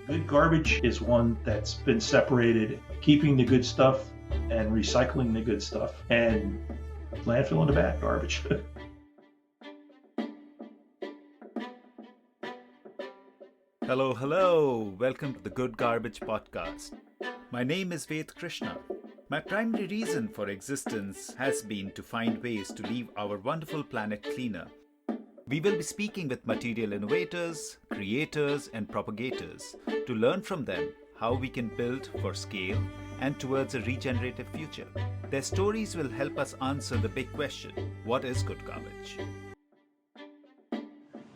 Good garbage is one that's been separated, keeping the good stuff and recycling the good stuff, and landfilling the bad garbage. Hello, hello. Welcome to the Good Garbage Podcast. My name is Ved Krishna. My primary reason for existence has been to find ways to leave our wonderful planet cleaner. We will be speaking with material innovators, creators, and propagators to learn from them how we can build for scale and towards a regenerative future. Their stories will help us answer the big question, what is good garbage?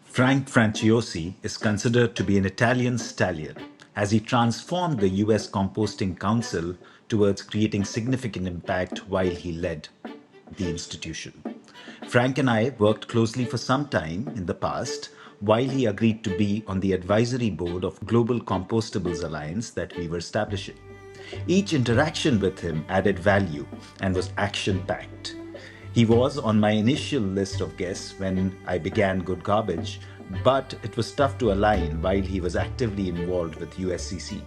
Frank Franciosi is considered to be an Italian stallion as he transformed the US Composting Council towards creating significant impact while he led the institution. Frank and I worked closely for some time in the past while he agreed to be on the advisory board of Global Compostables Alliance that we were establishing. Each interaction with him added value and was action-packed. He was on my initial list of guests when I began Good Garbage, but it was tough to align while he was actively involved with USCC.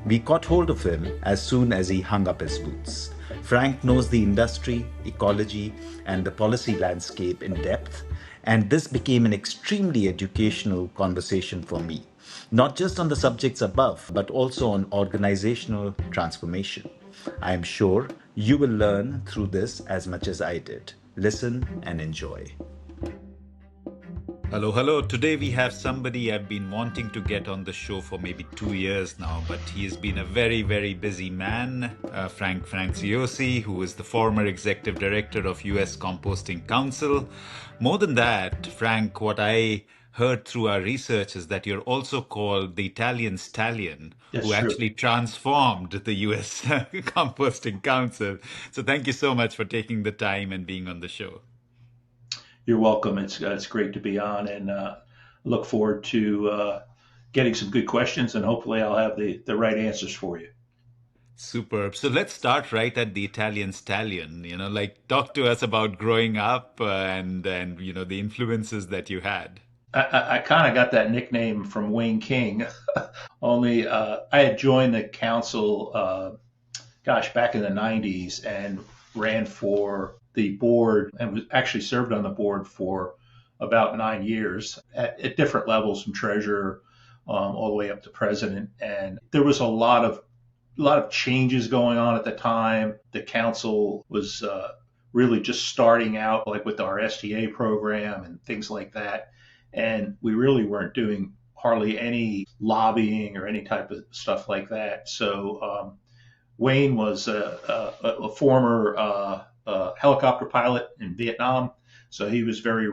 We caught hold of him as soon as he hung up his boots. Frank knows the industry, ecology, and the policy landscape in depth, and this became an extremely educational conversation for me, not just on the subjects above, but also on organizational transformation. I am sure you will learn through this as much as I did. Listen and enjoy. Hello, hello. Today we have somebody I've been wanting to get on the show for maybe 2 years now, but he's been a very, very busy man. Frank Franciosi, who is the former executive director of US Composting Council. More than that, Frank, what I heard through our research is that you're also called the Italian Stallion, That's who true. actually transformed the US Composting Council. So thank you so much for taking the time and being on the show. You're welcome. It's great to be on, and look forward to getting some good questions, and hopefully I'll have the right answers for you. Superb. So let's start right at the Italian Stallion. Talk to us about growing up and the influences that you had. I kind of got that nickname from Wayne King, only I had joined the council, back in the 90s and ran for the board and was actually served on the board for about 9 years at different levels, from treasurer all the way up to president. And there was a lot of changes going on at the time. The council was really just starting out, like with our STA program and things like that. And we really weren't doing hardly any lobbying or any type of stuff like that. So Wayne was a former helicopter pilot in Vietnam, so he was very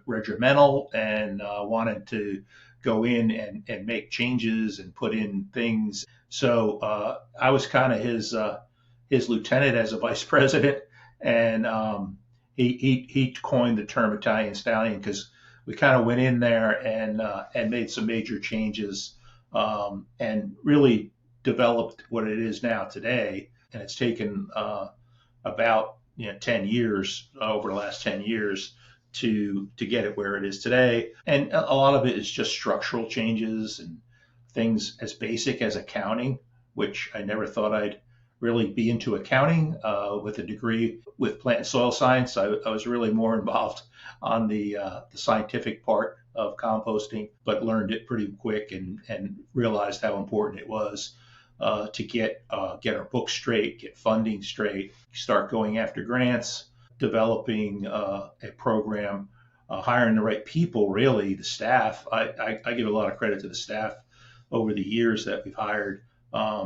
regimental and wanted to go in and make changes and put in things. So I was kind of his lieutenant as a vice president, and he coined the term Italian Stallion because we kind of went in there and made some major changes and really developed what it is now today. And it's taken about 10 years, over the last 10 years, to get it where it is today. And a lot of it is just structural changes and things as basic as accounting, which I never thought I'd really be into accounting. With a degree with plant and soil science, I was really more involved on the scientific part of composting, but learned it pretty quick and realized how important it was to get our books straight, get funding straight, start going after grants, developing a program, hiring the right people, really, the staff. I give a lot of credit to the staff over the years that we've hired.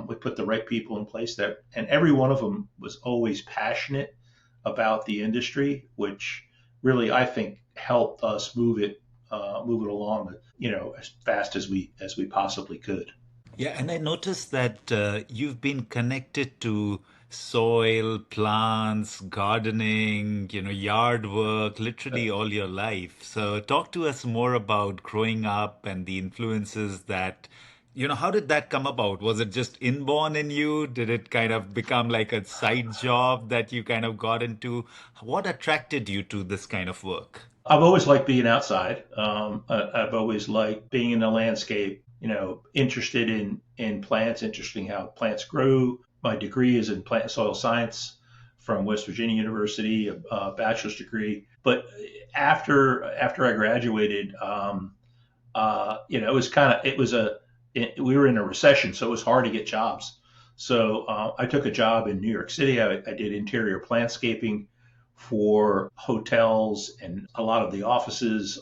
We put the right people in place and every one of them was always passionate about the industry, which really, I think, helped us move it along, as fast as we possibly could. Yeah, and I noticed that you've been connected to soil, plants, gardening, yard work, literally all your life. So talk to us more about growing up and the influences that, how did that come about? Was it just inborn in you? Did it kind of become like a side job that you kind of got into? What attracted you to this kind of work? I've always liked being outside. I've always liked being in the landscape. interested in plants, interested in how plants grew. My degree is in plant and soil science from West Virginia University, a bachelor's degree. But after I graduated, it was we were in a recession, so it was hard to get jobs. So I took a job in New York City. I did interior plantscaping for hotels and a lot of the offices.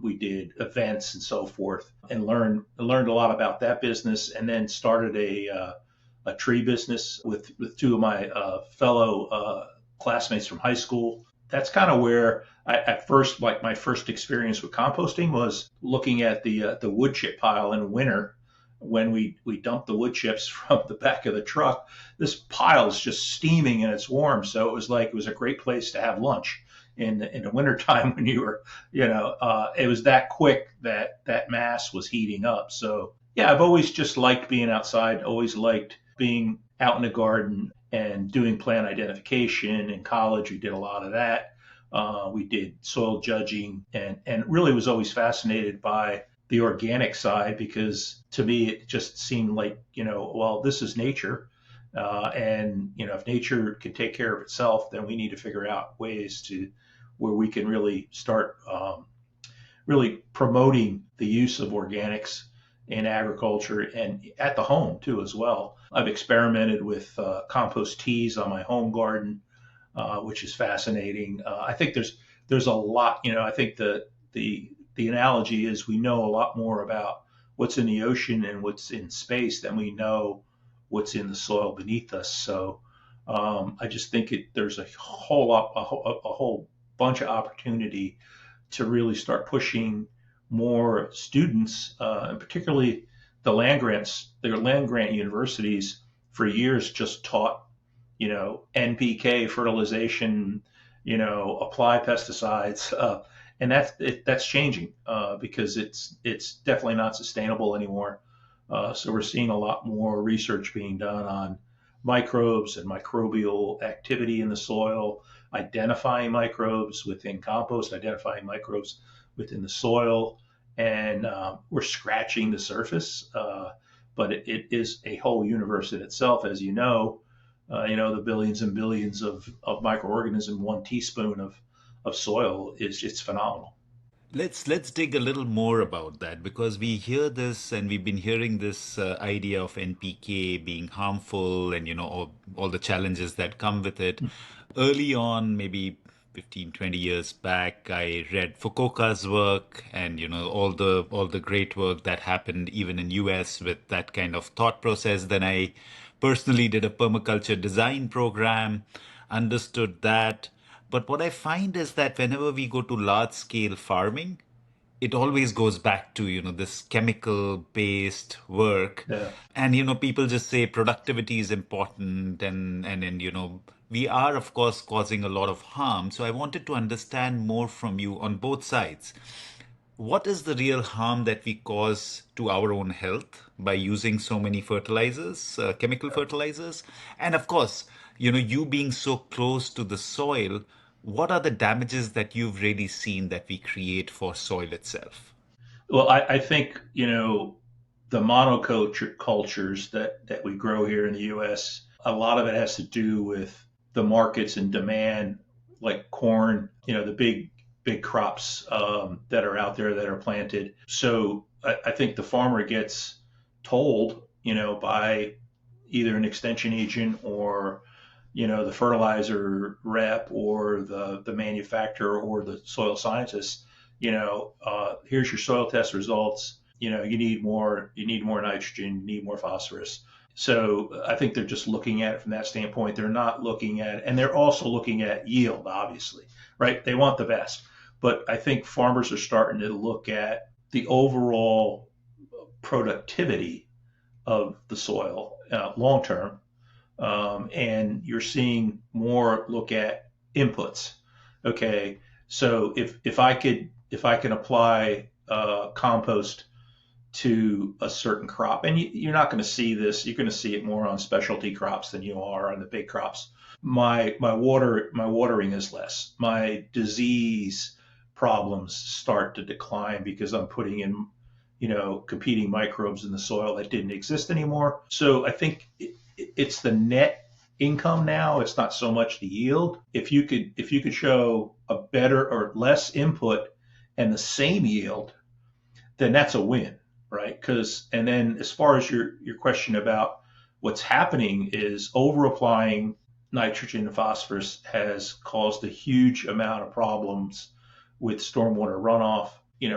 We did events and so forth, and learned a lot about that business. And then started a tree business with two of my fellow classmates from high school. That's kind of where at first, like my first experience with composting was looking at the wood chip pile in winter when we dumped the wood chips from the back of the truck. This pile is just steaming and it's warm, so it was a great place to have lunch in the wintertime when you were, it was that quick that mass was heating up. So yeah, I've always just liked being outside, always liked being out in the garden and doing plant identification. In college, we did a lot of that. We did soil judging and really was always fascinated by the organic side because to me it just seemed like, well, this is nature. And, if nature can take care of itself, then we need to figure out ways to where we can really start really promoting the use of organics in agriculture and at the home too as well. I've experimented with compost teas on my home garden, which is fascinating. I think there's a lot. I think the analogy is we know a lot more about what's in the ocean and what's in space than we know what's in the soil beneath us. So I just think there's a whole bunch of opportunity to really start pushing more students, and particularly the land grants. Their land grant universities for years just taught, NPK fertilization, apply pesticides, and that's changing because it's definitely not sustainable anymore. So we're seeing a lot more research being done on microbes and microbial activity in the soil, identifying microbes within compost, identifying microbes within the soil, and we're scratching the surface. But it is a whole universe in itself, as you know. The billions and billions of microorganisms, 1 teaspoon of soil it's phenomenal. Let's dig a little more about that because we hear this and we've been hearing this idea of NPK being harmful and all the challenges that come with it. Early on, maybe 15, 20 years back, I read Fukuoka's work and all the great work that happened even in US with that kind of thought process. Then I personally did a permaculture design program, understood that. But what I find is that whenever we go to large scale farming, it always goes back to, this chemical based work. Yeah. And, people just say productivity is important and we are, of course, causing a lot of harm. So I wanted to understand more from you on both sides. What is the real harm that we cause to our own health by using so many fertilizers, chemical fertilizers? And of course, you being so close to the soil, what are the damages that you've really seen that we create for soil itself? Well, I think, the monoculture cultures that we grow here in the U.S., a lot of it has to do with the markets and demand, like corn, the big crops that are out there that are planted. So I think the farmer gets told, by either an extension agent or the fertilizer rep or the manufacturer or the soil scientist, here's your soil test results. You need more nitrogen, you need more phosphorus. So I think they're just looking at it from that standpoint. They're not looking at, and they're also looking at yield, obviously, right? They want the best. But I think farmers are starting to look at the overall productivity of the soil long term, and you're seeing more look at inputs. Okay, so if I can apply compost to a certain crop, and you're not going to see this, you're going to see it more on specialty crops than you are on the big crops. My watering is less. My disease problems start to decline because I'm putting in competing microbes in the soil that didn't exist anymore. So I think it's the net income now. It's not so much the yield. If you could show a better or less input and the same yield, then that's a win, right? Because and then as far as your question about what's happening is over applying nitrogen and phosphorus has caused a huge amount of problems with stormwater runoff.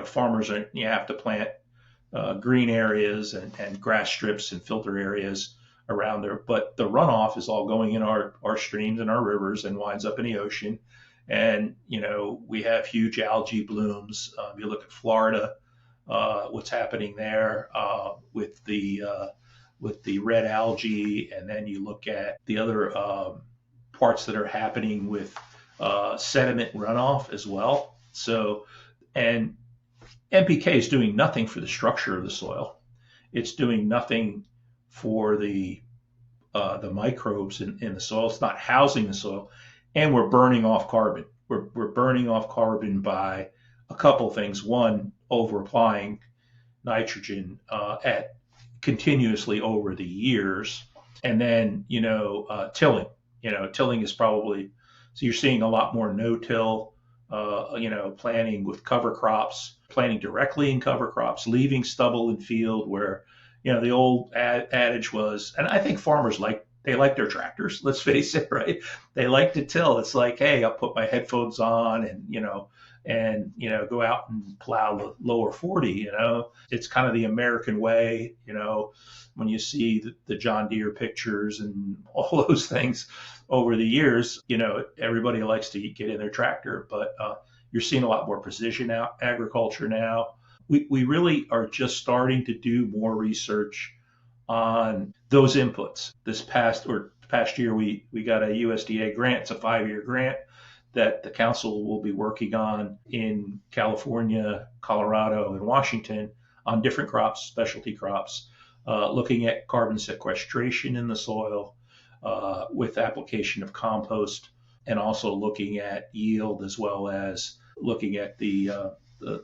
Farmers you have to plant green areas and grass strips and filter areas around there, but the runoff is all going in our streams and our rivers and winds up in the ocean. And we have huge algae blooms. You look at Florida, what's happening there with the red algae, and then you look at the other parts that are happening with sediment runoff as well. So, and NPK is doing nothing for the structure of the soil. It's doing nothing for the microbes in the soil. It's not housing the soil, and we're burning off carbon. We're burning off carbon by a couple of things. One, over applying nitrogen at continuously over the years, and then tilling. Tilling is probably so you're seeing a lot more no-till. Planting with cover crops, planting directly in cover crops, leaving stubble in field where the old adage was, and I think farmers like their tractors. Let's face it, right? They like to till. It's like, hey, I'll put my headphones on and go out and plow the lower 40. It's kind of the American way. When you see the John Deere pictures and all those things over the years, everybody likes to get in their tractor, but you're seeing a lot more precision agriculture now. We really are just starting to do more research on those inputs. This past year, we got a USDA grant. It's a 5-year grant that the council will be working on in California, Colorado, and Washington on different crops, specialty crops, looking at carbon sequestration in the soil with application of compost, and also looking at yield as well as looking at the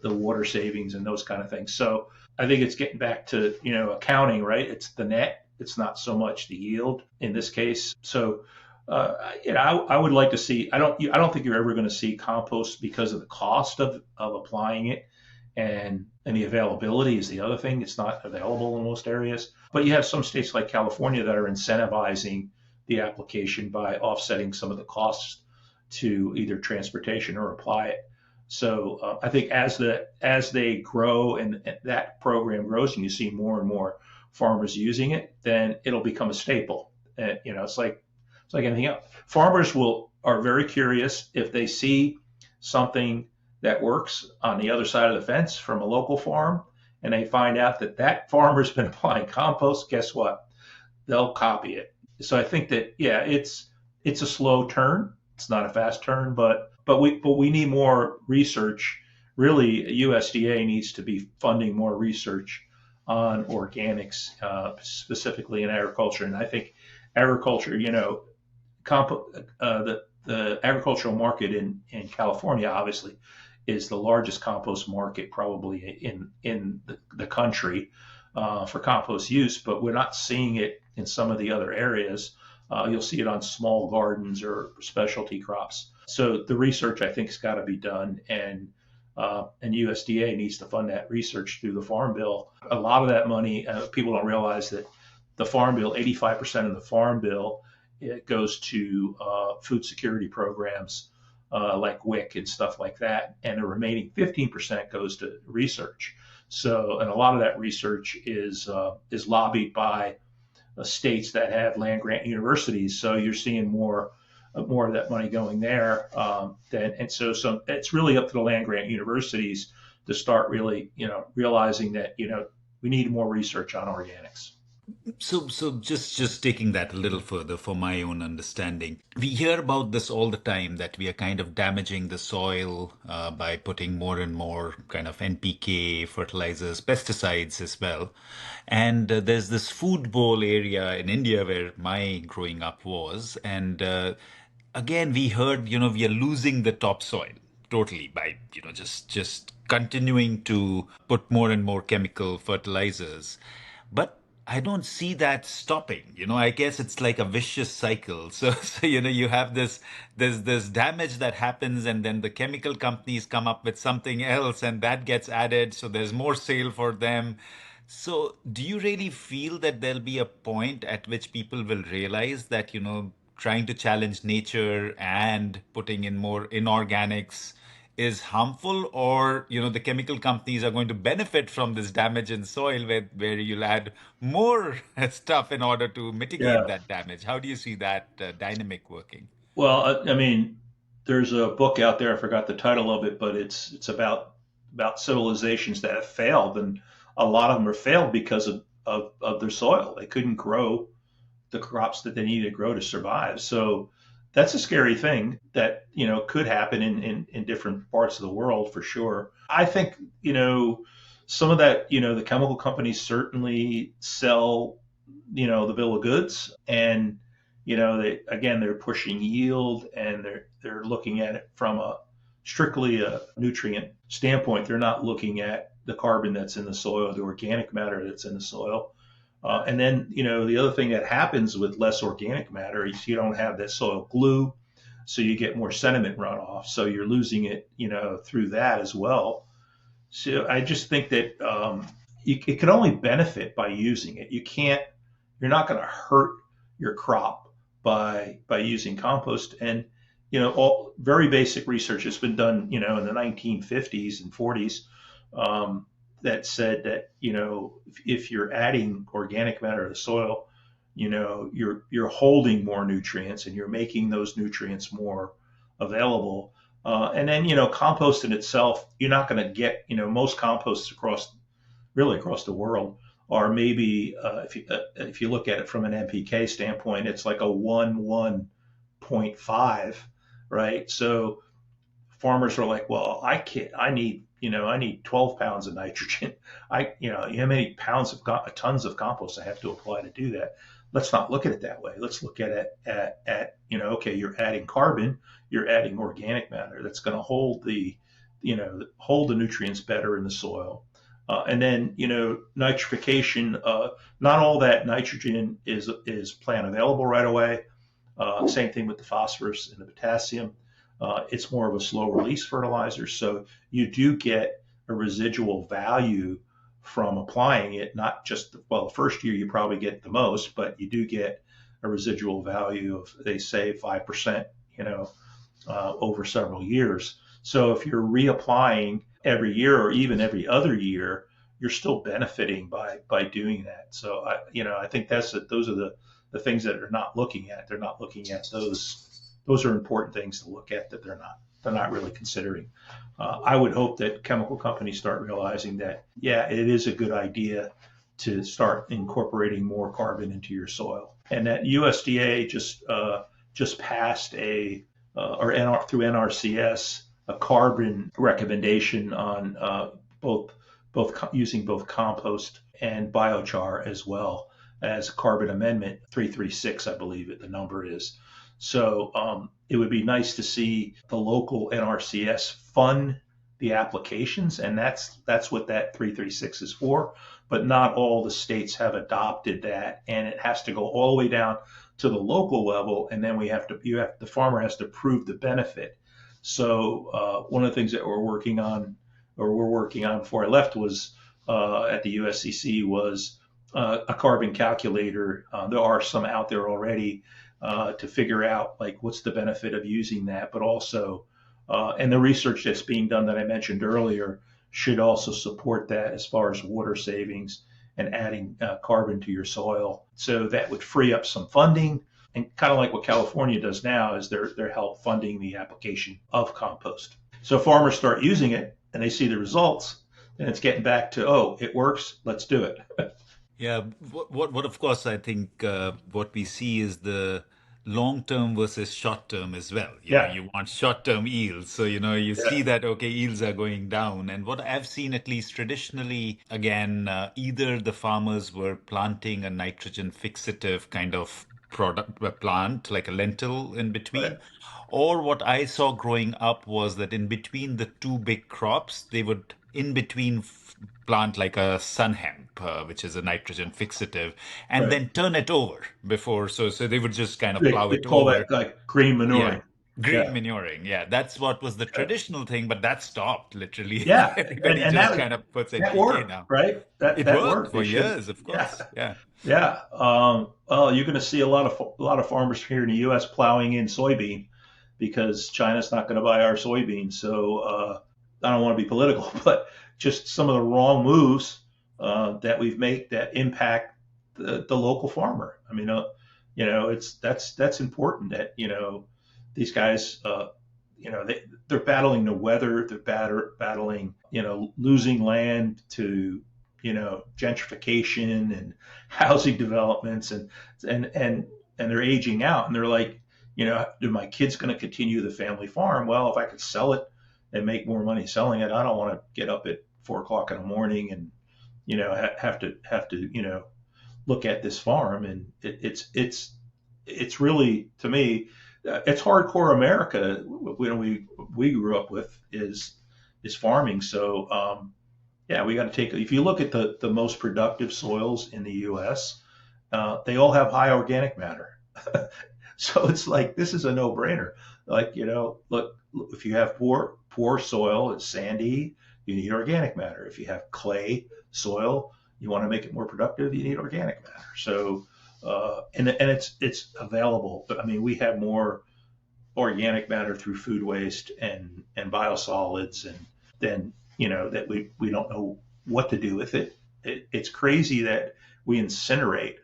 water savings and those kind of things. So I think it's getting back to accounting, right? It's the net. It's not so much the yield in this case. So I would like to see. I don't think you're ever going to see compost because of the cost of applying it, and the availability is the other thing. It's not available in most areas. But you have some states like California that are incentivizing the application by offsetting some of the costs to either transportation or apply it. So I think as they grow and that program grows, and you see more and more farmers using it, then it'll become a staple. It's like anything else. Farmers are very curious if they see something that works on the other side of the fence from a local farm, and they find out that farmer's been applying compost. Guess what? They'll copy it. So I think that it's a slow turn. It's not a fast turn, but we need more research. Really, USDA needs to be funding more research on organics, specifically in agriculture. And I think agriculture, the agricultural market in California obviously is the largest compost market probably in the country for compost use, but we're not seeing it in some of the other areas. You'll see it on small gardens or specialty crops. So the research, I think, has got to be done, and USDA needs to fund that research through the Farm Bill. A lot of that money, people don't realize that the Farm Bill, 85% of the Farm Bill, it goes to food security programs like WIC and stuff like that, and the remaining 15% goes to research. So, and a lot of that research is lobbied by states that have land grant universities. So you're seeing more of that money going there. And so it's really up to the land grant universities to start really, realizing that, we need more research on organics. So just taking that a little further for my own understanding, we hear about this all the time that we are kind of damaging the soil by putting more and more kind of NPK, fertilizers, pesticides as well. And there's this food bowl area in India where my growing up was, and again we heard we are losing the topsoil. totally, by just continuing to put more and more chemical fertilizers. But I don't see that stopping. I guess it's like a vicious cycle. So you have this damage that happens, and then the chemical companies come up with something else, and that gets added. So there's more sale for them. So do you really feel that there'll be a point at which people will realize that, trying to challenge nature and putting in more inorganics is harmful, or the chemical companies are going to benefit from this damage in soil where you'll add more stuff in order to mitigate Yeah. that damage? How do you see that dynamic working? Well, I mean, there's a book out there. I forgot the title of it, but it's about civilizations that have failed, and a lot of them are failed because of their soil. They couldn't grow the crops that they needed to grow to survive. So that's a scary thing that could happen in different parts of the world for sure. I think some of that the chemical companies certainly sell the bill of goods, and they're pushing yield, and they're looking at it from a strictly a nutrient standpoint. They're not looking at the carbon that's in the soil, the organic matter that's in the soil. And then, the other thing that happens with less organic matter is you don't have that soil glue, so you get more sediment runoff. So you're losing it, through that as well. So I just think that it can only benefit by using it. You're not going to hurt your crop by using compost. And all very basic research has been done, in the 1950s and 40s, that said that if you're adding organic matter to the soil, you're holding more nutrients, and you're making those nutrients more available. And then compost in itself, you're not going to get most composts across the world are maybe if you look at it from an NPK standpoint, it's like a 1.5, right? So farmers are like, well, I can't. I need 12 pounds of nitrogen. How many tons of compost I have to apply to do that? Let's not look at it that way. Let's look at it okay, you're adding carbon, you're adding organic matter that's going to hold the nutrients better in the soil. And then, nitrification, not all that nitrogen is plant available right away. Same thing with the phosphorus and the potassium. It's more of a slow release fertilizer. So you do get a residual value from applying it, not just, the first year you probably get the most, but you do get a residual value of, they say, 5%, over several years. So if you're reapplying every year or even every other year, you're still benefiting by doing that. So I think those are the things that they're not looking at. They're not looking at those. Those are important things to look at that they're not really considering. I would hope that chemical companies start realizing that, yeah, it is a good idea to start incorporating more carbon into your soil, and that USDA just passed through NRCS a carbon recommendation on using both compost and biochar, as well as carbon amendment 336, I believe the number is. So it would be nice to see the local NRCS fund the applications, and that's what that 336 is for. But not all the states have adopted that, and it has to go all the way down to the local level, and then the farmer has to prove the benefit. So one of the things that we're working on before I left was at the USCC was a carbon calculator. There are some out there already to figure out like what's the benefit of using that, but also and the research that's being done that I mentioned earlier should also support that as far as water savings and adding carbon to your soil. So that would free up some funding, and kind of like what California does now is they're help funding the application of compost. So farmers start using it and they see the results, and it's getting back to, oh, it works, let's do it. Yeah, what of course I think what we see is the long term versus short term as well. Yeah, You want short term yields, so you yeah, see that okay, yields are going down. And what I've seen, at least traditionally, again, either the farmers were planting a nitrogen fixative kind of product plant, like a lentil in Right. between. Or what I saw growing up was that in between the two big crops, they would in between plant like a sun hemp, which is a nitrogen fixative, and Right. then turn it over before. So they would just kind of plow They it call that over. like green Yeah. manuring. Green Yeah. manuring. Yeah. That's what was the Yeah. traditional thing, but that stopped literally. Yeah. Everybody And just kind of puts that NPK worked, now. right? It That worked worked. for They should. years, of Yeah. course. Yeah. Yeah. Well, you're going to see a lot of farmers here in the U.S. plowing in soybean because China's not going to buy our soybeans. So I don't want to be political, but just some of the wrong moves that we've made that impact the local farmer. I mean, it's that's important that these guys, they're battling the weather, they're battling losing land to gentrification and housing developments and and they're aging out and they're like, do my kids going to continue the family farm? Well, if I could sell it and make more money selling it, I don't want to get up at 4 o'clock in the morning and have to look at this farm. And it's really, to me, it's hardcore America. We grew up with is farming. So yeah, we got to take. If you look at the most productive soils in the U.S., they all have high organic matter. So it's like this is a no-brainer. Like look, if you have poor soil, it's sandy, you need organic matter. If you have clay soil, you want to make it more productive, you need organic matter. So and it's available. But I mean, we have more organic matter through food waste and biosolids and then that we don't know what to do with it's crazy that we incinerate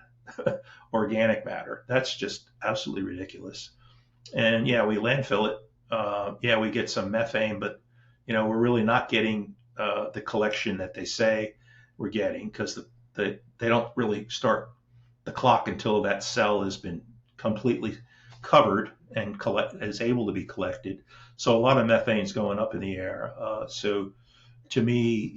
organic matter. That's just absolutely ridiculous. And yeah, we landfill it. Yeah, we get some methane, but we're really not getting the collection that they say we're getting because they don't really start the clock until that cell has been completely covered and is able to be collected. So a lot of methane is going up in the air. So to me,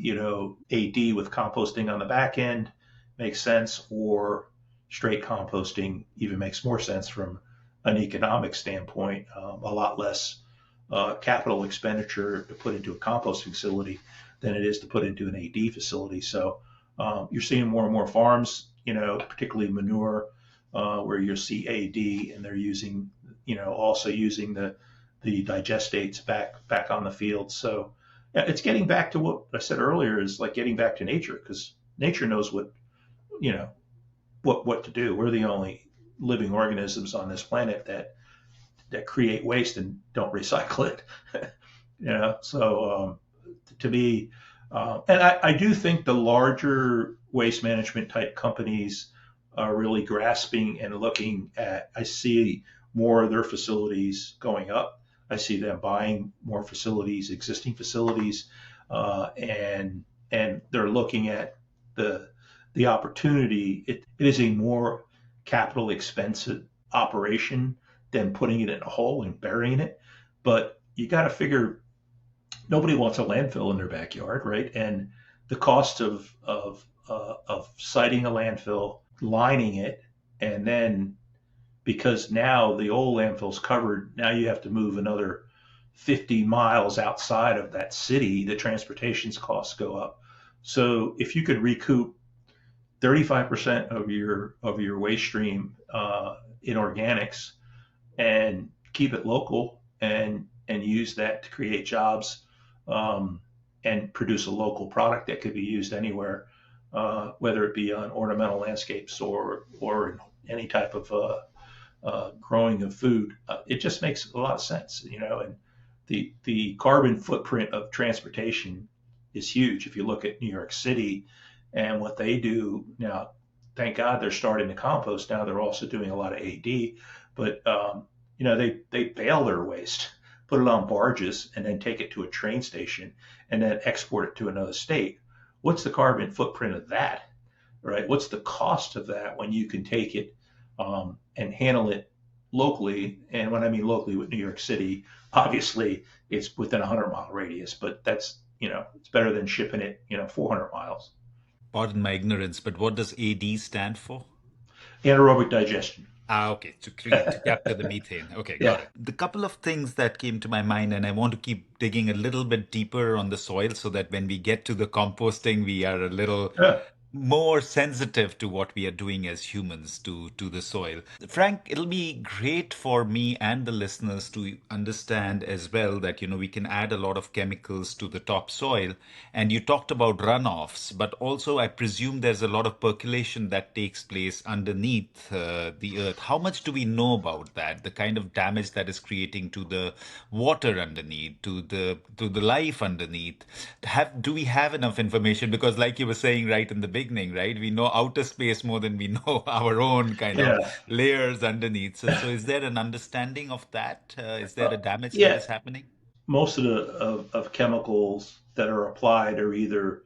AD with composting on the back end makes sense, or straight composting even makes more sense from an economic standpoint. A lot less capital expenditure to put into a compost facility than it is to put into an AD facility. So you're seeing more and more farms, particularly manure, where you'll see AD, and they're using, also using the digestates back on the field. So yeah, it's getting back to what I said earlier is like getting back to nature because nature knows you know, what to do. We're the only living organisms on this planet that create waste and don't recycle it. So to me, and I do think the larger waste management type companies are really grasping and looking at. I see more of their facilities going up. I see them buying more facilities, existing facilities, and they're looking at the the opportunity. It is a more capital expensive operation than putting it in a hole and burying it. But you got to figure nobody wants a landfill in their backyard, right? And the cost of siting a landfill, lining it, and then because now the old landfill's covered, now you have to move another 50 miles outside of that city. The transportation's costs go up. So if you could recoup 35% of your waste stream in organics and keep it local and use that to create jobs and produce a local product that could be used anywhere, whether it be on ornamental landscapes or in any type of growing of food. It just makes a lot of sense, and the carbon footprint of transportation is huge. If you look at New York City and what they do now, thank God they're starting to compost now. They're also doing a lot of AD, but they bale their waste, put it on barges, and then take it to a train station and then export it to another state. What's the carbon footprint of that? Right? What's the cost of that when you can take it and handle it locally? And when I mean locally with New York City, obviously it's within a 100-mile radius, but that's it's better than shipping it 400 miles. Pardon my ignorance, but what does AD stand for? Anaerobic digestion. Okay, to capture the methane. Okay, got Yeah. it. The couple of things that came to my mind, and I want to keep digging a little bit deeper on the soil so that when we get to the composting, we are a little Yeah. more sensitive to what we are doing as humans to the soil. Frank, it'll be great for me and the listeners to understand as well that we can add a lot of chemicals to the topsoil. And you talked about runoffs, but also I presume there's a lot of percolation that takes place underneath the earth. How much do we know about that? The kind of damage that is creating to the water underneath, to the life underneath. Do we have enough information? Because like you were saying right in the beginning, right? We know outer space more than we know our own kind of Yeah. layers underneath. So is there an understanding of that? Is there a damage that Yeah. is happening? Most of of chemicals that are applied are either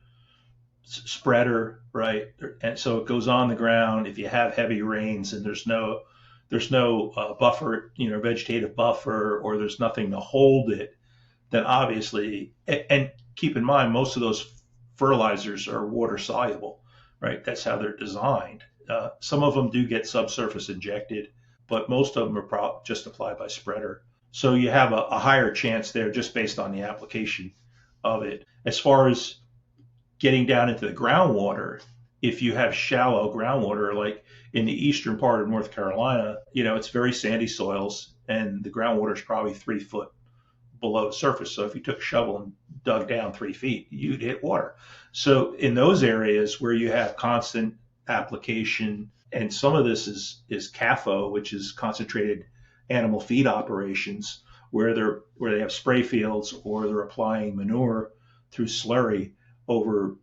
spreader, right? And so it goes on the ground. If you have heavy rains and there's no buffer, vegetative buffer, or there's nothing to hold it, then obviously, and keep in mind, most of those fertilizers are water soluble, right? That's how they're designed. Some of them do get subsurface injected, but most of them are just applied by spreader. So you have a higher chance there just based on the application of it. As far as getting down into the groundwater, if you have shallow groundwater, like in the eastern part of North Carolina, it's very sandy soils and the groundwater is probably 3 foot below the surface. So if you took a shovel and dug down 3 feet, you'd hit water. So in those areas where you have constant application, and some of this is CAFO, which is concentrated animal feed operations, where they have spray fields or they're applying manure through slurry over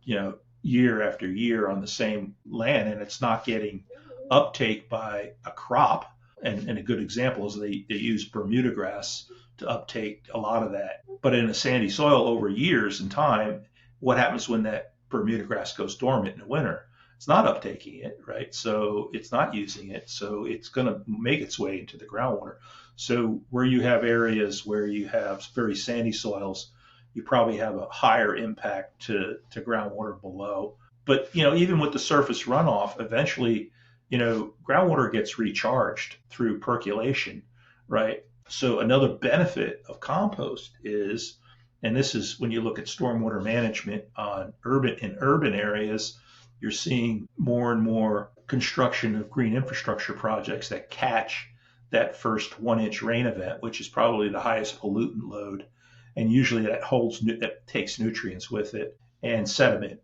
year after year on the same land, and it's not getting uptake by a crop. And a good example is they use Bermuda grass to uptake a lot of that. But in a sandy soil over years and time, what happens when that Bermuda grass goes dormant in the winter? It's not uptaking it, right? So it's not using it. So it's going to make its way into the groundwater. So where you have areas where you have very sandy soils, you probably have a higher impact to groundwater below. But even with the surface runoff, eventually, groundwater gets recharged through percolation, right? So another benefit of compost is, and this is when you look at stormwater management on urban areas, you're seeing more and more construction of green infrastructure projects that catch that first 1 inch rain event, which is probably the highest pollutant load, and usually that takes nutrients with it and sediment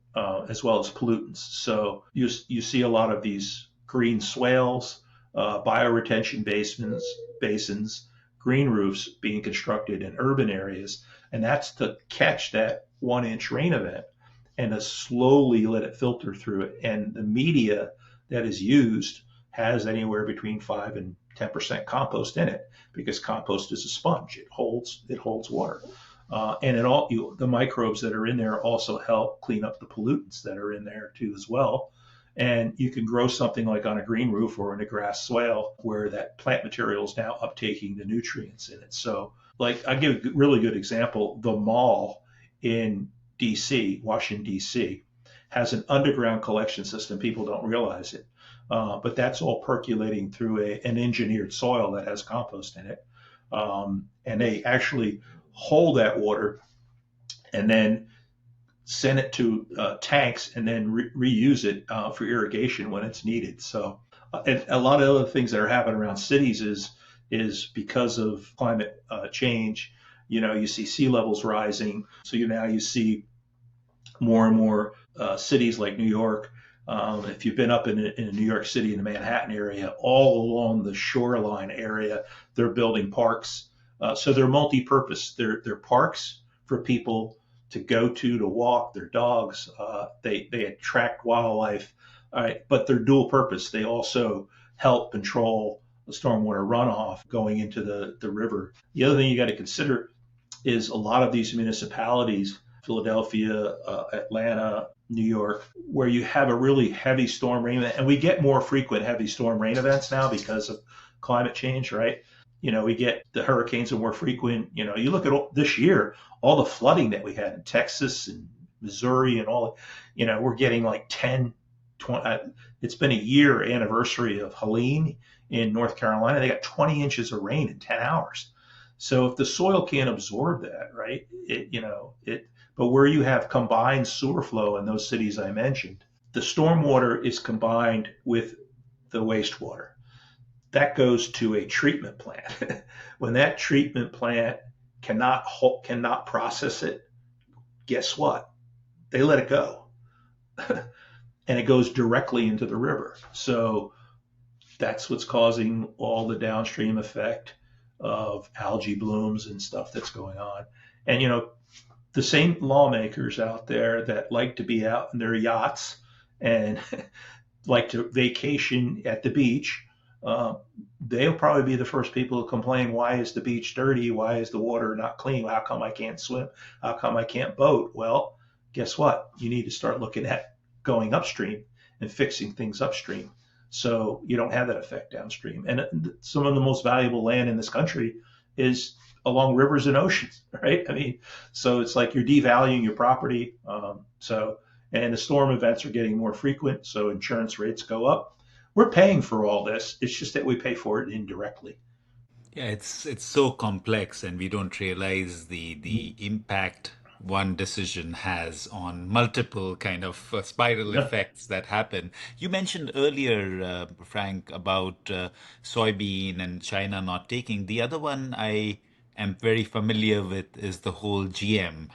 as well as pollutants. So you see a lot of these green swales, bioretention basins, green roofs being constructed in urban areas, and that's to catch that 1 inch rain event and to slowly let it filter through it. And the media that is used has anywhere between 5 and 10% compost in it, because compost is a sponge. It holds water. And the microbes that are in there also help clean up the pollutants that are in there too as well. And you can grow something like on a green roof or in a grass swale where that plant material is now uptaking the nutrients in it. So, like, I give a really good example. The mall in DC, Washington, DC, has an underground collection system. People don't realize it. But that's all percolating through an engineered soil that has compost in it. And they actually hold that water and then send it to tanks and then reuse it for irrigation when it's needed. So, and a lot of other things that are happening around cities is because of climate change. You see sea levels rising, so you see more and more cities like New York. If you've been up in New York City, in the Manhattan area, all along the shoreline area, they're building parks. So they're multi-purpose. They're parks for people to go to walk their dogs. They attract wildlife, all right, but they're dual purpose. They also help control the stormwater runoff going into the river. The other thing you got to consider is a lot of these municipalities, Philadelphia, Atlanta, New York, where you have a really heavy storm rain event, and we get more frequent heavy storm rain events now because of climate change, right? We get the hurricanes are more frequent. You look at this year, all the flooding that we had in Texas and Missouri and all, we're getting like 10, it's been a year anniversary of Helene in North Carolina. They got 20 inches of rain in 10 hours. So if the soil can't absorb that, right, but where you have combined sewer flow in those cities I mentioned, the stormwater is combined with the wastewater. That goes to a treatment plant. When that treatment plant cannot process it, guess what? They let it go. And it goes directly into the river. So that's what's causing all the downstream effect of algae blooms and stuff that's going on. And, the same lawmakers out there that like to be out in their yachts and like to vacation at the beach, they'll probably be the first people to complain, why is the beach dirty? Why is the water not clean? How come I can't swim? How come I can't boat? Well, guess what? You need to start looking at going upstream and fixing things upstream so you don't have that effect downstream. And some of the most valuable land in this country is along rivers and oceans, right? I mean, so it's like you're devaluing your property. And the storm events are getting more frequent, so insurance rates go up. We're paying for all this. It's just that we pay for it indirectly. Yeah, it's so complex, and we don't realize the impact one decision has on multiple kind of spiral Yeah, effects that happen. You mentioned earlier, Frank, about soybean and China not taking. The other one I am very familiar with is the whole GM,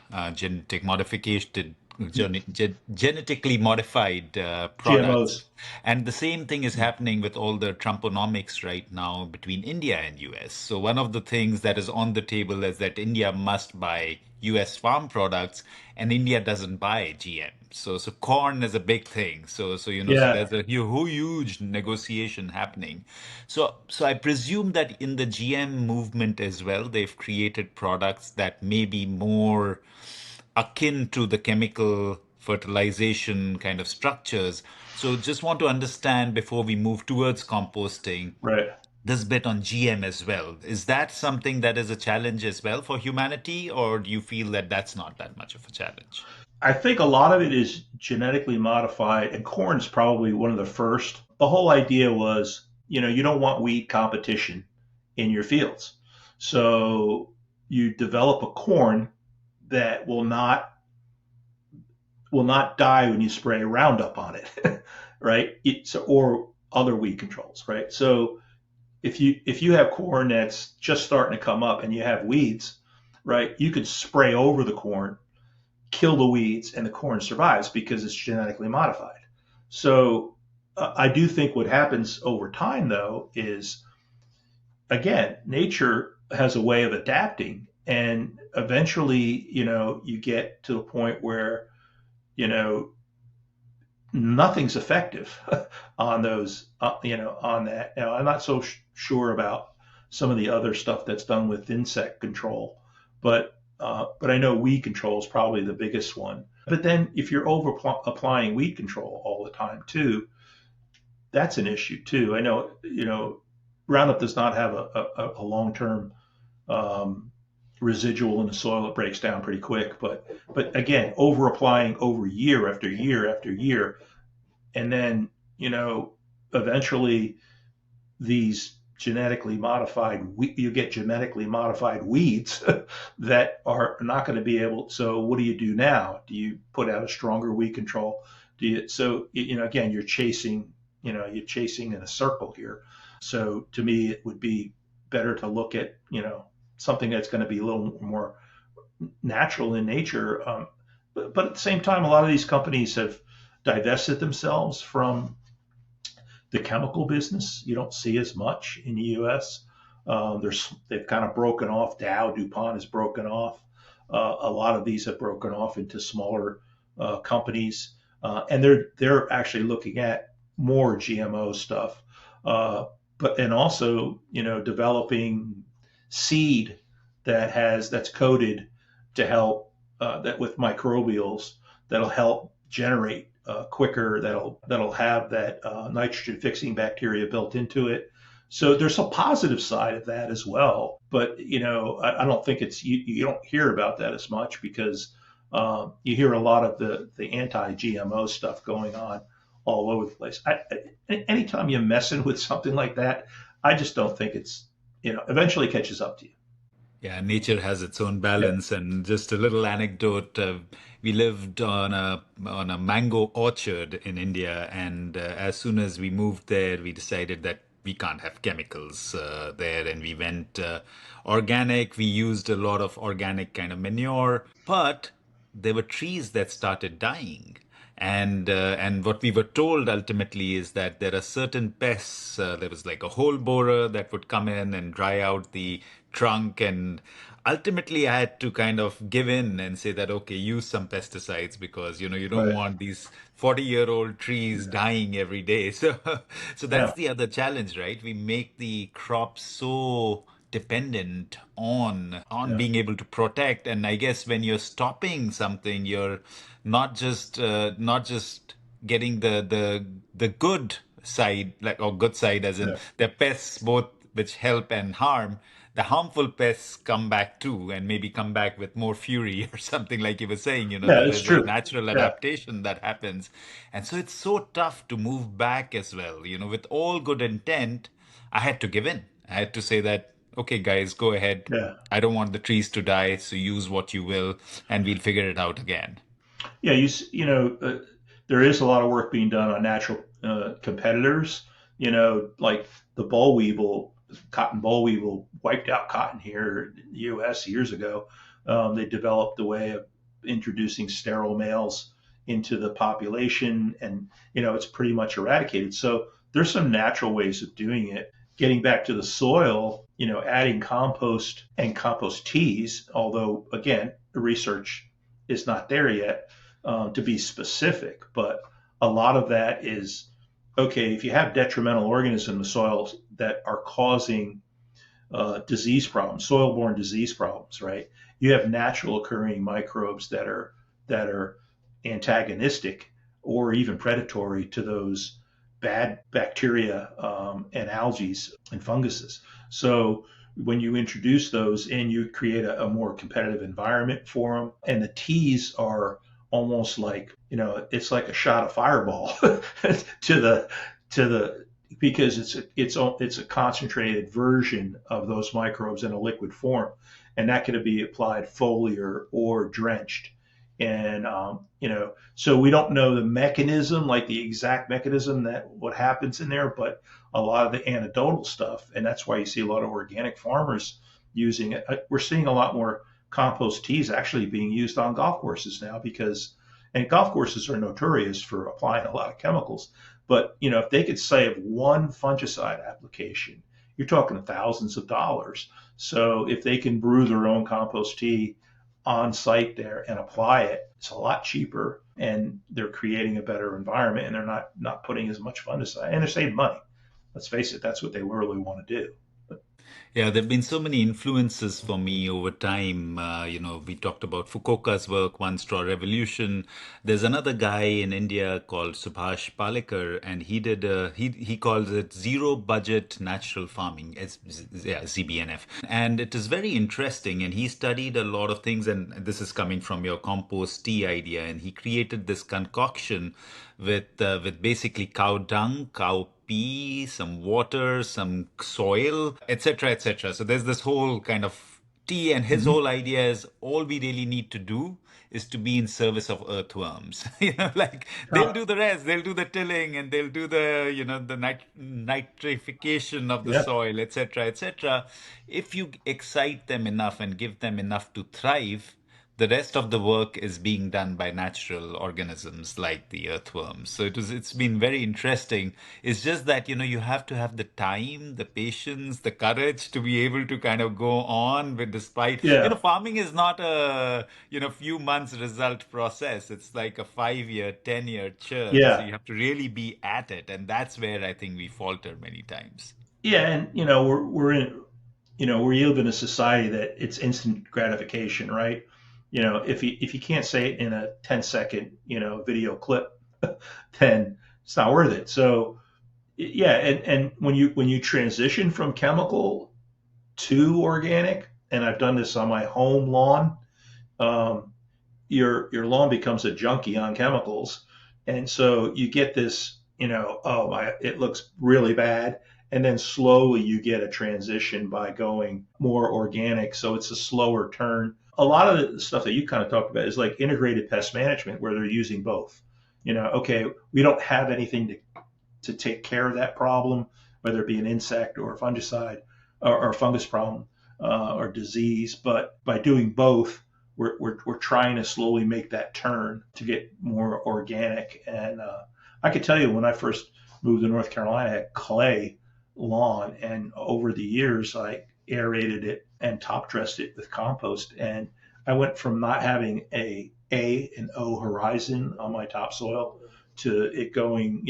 genetically modified products. GMOs. And the same thing is happening with all the Trumponomics right now between India and US. So one of the things that is on the table is that India must buy US farm products and India doesn't buy GM. So corn is a big thing. So Yeah, there's a huge negotiation happening. So I presume that in the GM movement as well, they've created products that may be more akin to the chemical fertilization kind of structures. So just want to understand before we move towards composting, right. this bit on GM as well. Is that something that is a challenge as well for humanity, or do you feel that that's not that much of a challenge? I think a lot of it is genetically modified, and corn is probably one of the first. The whole idea was, you don't want weed competition in your fields. So you develop a corn that will not die when you spray Roundup on it, right? Or other weed controls, right? So if you have corn that's just starting to come up and you have weeds, right, you could spray over the corn, kill the weeds, and the corn survives because it's genetically modified. So I do think what happens over time, though, is again, nature has a way of adapting, and eventually, you get to the point where you know nothing's effective on those, on that. Now, I'm not so sure about some of the other stuff that's done with insect control, but I know weed control is probably the biggest one. But then if you're over applying weed control all the time too, that's an issue too. I know, Roundup does not have a long-term residual in the soil. It breaks down pretty quick. But again, over applying over year after year after year, and then eventually these you get genetically modified weeds that are not going to be able. So what do you do now? Do you put out a stronger weed control? Again, you're chasing in a circle here. So to me, it would be better to look at something that's going to be a little more natural in nature. But at the same time, a lot of these companies have divested themselves from the chemical business. You don't see as much in the U.S. They've kind of broken off. Dow, DuPont has broken off. A lot of these have broken off into smaller companies, and they're actually looking at more GMO stuff, and also developing seed that's coated to help that with microbials that'll help generate quicker. That'll have that nitrogen fixing bacteria built into it. So there's a positive side of that as well. But I don't think you don't hear about that as much because you hear a lot of the anti-GMO stuff going on all over the place. Anytime you're messing with something like that, I just don't think it's, eventually catches up to you. Yeah, nature has its own Yeah. balance. And just a little anecdote: we lived on a mango orchard in India, and as soon as we moved there, we decided that we can't have chemicals there, and we went organic. We used a lot of organic kind of manure, but there were trees that started dying. And what we were told ultimately is that there are certain pests. There was like a hole borer that would come in and dry out the trunk, and ultimately I had to kind of give in and say that okay, use some pesticides, because you don't Right. want these 40-year-old trees dying every day. So that's Yeah. the other challenge, right? We make the crops so dependent on Yeah. being able to protect. And I guess when you're stopping something, you're not just getting the good side, like, or good side as in Yeah. the pests both which help and harm. The harmful pests come back too, and maybe come back with more fury or something, like you were saying. Yeah. There It's is a true. natural Yeah. adaptation that happens. And so it's so tough to move back as well. With all good intent, I had to give in. I had to say that, okay, guys, go ahead. Yeah. I don't want the trees to die, so use what you will, and we'll figure it out again. Yeah. There is a lot of work being done on natural competitors. Like the boll weevil, cotton boll weevil wiped out cotton here in the U.S. years ago. They developed a way of introducing sterile males into the population, and it's pretty much eradicated. So there's some natural ways of doing it. Getting back to the soil, adding compost and compost teas, although again, the research is not there yet to be specific, but a lot of that is okay. If you have detrimental organisms in the soil that are causing disease problems, soil-borne disease problems, right? You have natural occurring microbes that are antagonistic or even predatory to those bad bacteria and algae and funguses. So when you introduce those in, you create a more competitive environment for them. And the teas are almost like, it's like a shot of fireball to the because it's a concentrated version of those microbes in a liquid form, and that can be applied foliar or drenched. And so we don't know the mechanism, like the exact mechanism that what happens in there, but a lot of the anecdotal stuff, and that's why you see a lot of organic farmers using it. We're seeing a lot more compost teas actually being used on golf courses now and golf courses are notorious for applying a lot of chemicals. But if they could save one fungicide application, you're talking thousands of dollars. So if they can brew their own compost tea on site there and apply it, it's a lot cheaper, and they're creating a better environment, and they're not putting as much fungicide, and they're saving money. Let's face it, that's what they really want to do. Yeah, there have been so many influences for me over time. We talked about Fukuoka's work, One Straw Revolution. There's another guy in India called Subhash Palekar, and he calls it zero budget natural farming, yeah, ZBNF. And it is very interesting. And he studied a lot of things, and this is coming from your compost tea idea. And he created this concoction with basically cow dung, cow pee, some water, some soil, etc., etc. So there's this whole kind of tea, and his Mm-hmm. whole idea is all we really need to do is to be in service of earthworms. Like they'll Oh, do the rest, they'll do the tilling, and they'll do the nitrification of the yeah, soil, etc., etc. If you excite them enough and give them enough to thrive, the rest of the work is being done by natural organisms like the earthworms. So it's been very interesting. It's just that you have to have the time, the patience, the courage to be able to kind of go on with, despite yeah, farming is not a few months result process. It's like a 5-year, 10-year churn. So yeah, you have to really be at it, and that's where I think we falter many times. yeah. And we live in a society that it's instant gratification, right? If you can't say it in a 10-second video clip, then it's not worth it. So yeah, and when you transition from chemical to organic, and I've done this on my home lawn, your lawn becomes a junkie on chemicals, and so you get this. oh my, it looks really bad. And then slowly you get a transition by going more organic. So it's a slower turn. A lot of the stuff that you kind of talked about is like integrated pest management where they're using both. Okay, we don't have anything to take care of that problem, whether it be an insect or a fungicide or a fungus problem or disease. But by doing both, we're trying to slowly make that turn to get more organic. And I could tell you when I first moved to North Carolina, I had clay lawn, and over the years I aerated it and top dressed it with compost. And I went from not having a and O horizon on my topsoil to it going,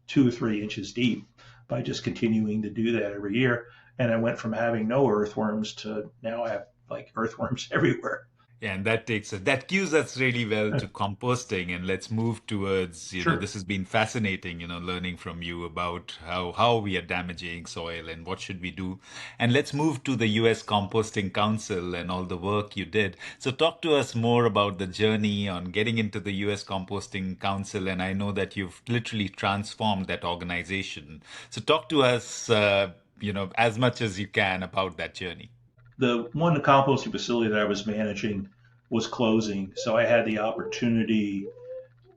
2 or 3 inches deep by just continuing to do that every year. And I went from having no earthworms to now I have like earthworms everywhere. Yeah, and that cues us really well to composting. And let's move towards, Sure. this has been fascinating, learning from you about how we are damaging soil and what should we do. And let's move to the US Composting Council and all the work you did. So talk to us more about the journey on getting into the US Composting Council. And I know that you've literally transformed that organization. So talk to us, as much as you can about that journey. The one composting facility that I was managing was closing, so I had the opportunity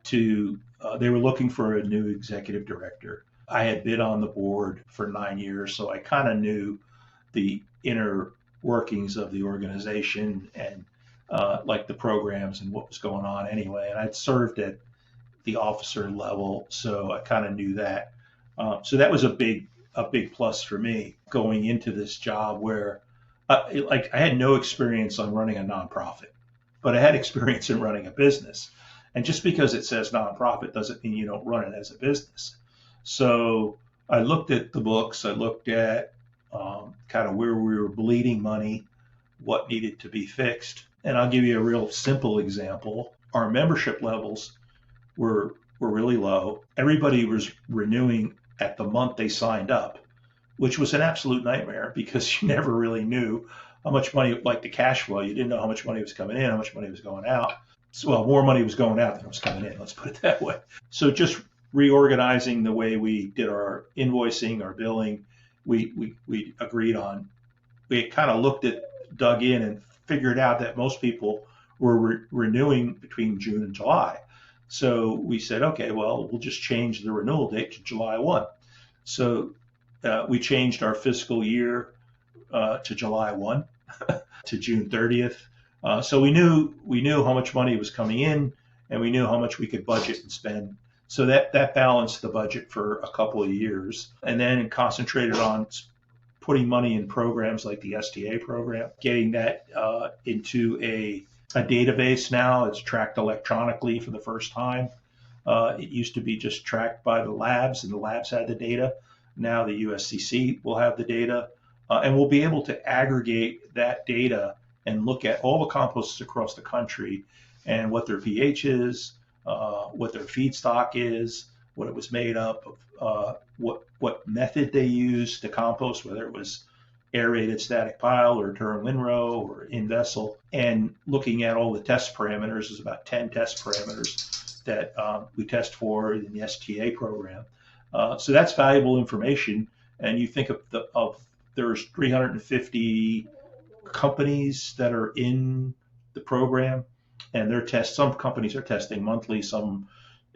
to. They were looking for a new executive director. I had been on the board for 9 years, so I kind of knew the inner workings of the organization and like the programs and what was going on anyway. And I'd served at the officer level, so I kind of knew that. So that was a big plus for me going into this job where like I had no experience on running a nonprofit, but I had experience in running a business. And just because it says nonprofit doesn't mean you don't run it as a business. So I looked at the books, I looked at kind of where we were bleeding money, what needed to be fixed. And I'll give you a real simple example. Our membership levels were really low. Everybody was renewing at the month they signed up, which was an absolute nightmare because you never really knew how much money, like the cash flow, you didn't know how much money was coming in, how much money was going out. So, well, more money was going out than was coming in, let's put it that way. So just reorganizing the way we did our invoicing, our billing, we agreed on. We kind of dug in and figured out that most people were renewing between June and July. So we said, okay, well, we'll just change the renewal date to July 1. So we changed our fiscal year to July 1 to June 30th. So we knew how much money was coming in, and we knew how much we could budget and spend. So that balanced the budget for a couple of years, and then concentrated on putting money in programs like the STA program, getting that into a database now. It's tracked electronically for the first time. It used to be just tracked by the labs, and the labs had the data. Now the USCC will have the data, and we'll be able to aggregate that data and look at all the composts across the country and what their pH is, what their feedstock is, what it was made up of, what method they used to compost, whether it was aerated static pile or turn windrow or in vessel, and looking at all the test parameters. There's about 10 test parameters that we test for in the STA program. So that's valuable information. And you think of there's 350 companies that are in the program, and some companies are testing monthly, some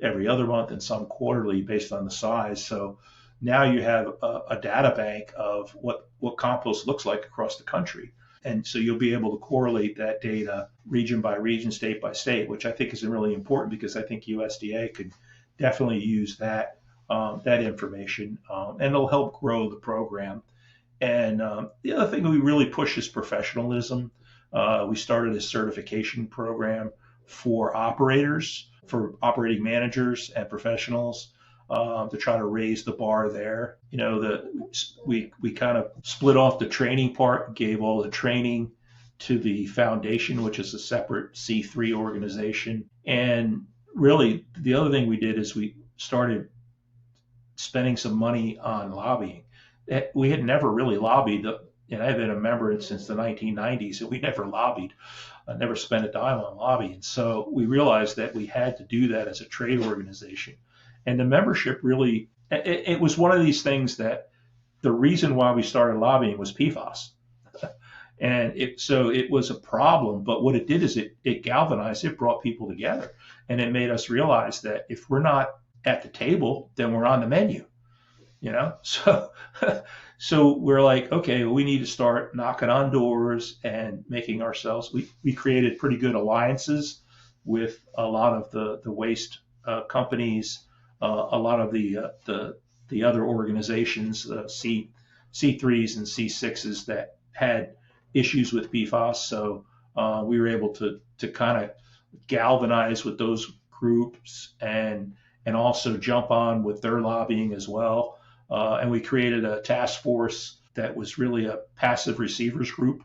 every other month, and some quarterly based on the size. So now you have a data bank of what compost looks like across the country. And so you'll be able to correlate that data region by region, state by state, which I think is really important because I think USDA could definitely use that information, and it'll help grow the program. And the other thing we really push is professionalism. We started a certification program for operators, for operating managers and professionals, to try to raise the bar there. We kind of split off the training part, gave all the training to the foundation, which is a separate C3 organization. And really, the other thing we did is we started spending some money on lobbying. We had never really lobbied, and I've been a member since the 1990s, and we never lobbied. I never spent a dime on lobbying. So we realized that we had to do that as a trade organization. And the membership really, it was one of these things that the reason why we started lobbying was PFAS. And so it was a problem, but what it did is it galvanized, it brought people together, and it made us realize that if we're not at the table, then we're on the menu, you know? So, so we're like, okay, well, we need to start knocking on doors and making ourselves, we created pretty good alliances with a lot of the waste companies, a lot of the other organizations, C3s and C6s that had issues with PFAS. So we were able to kind of galvanize with those groups and also jump on with their lobbying as well. And we created a task force that was really a passive receivers group,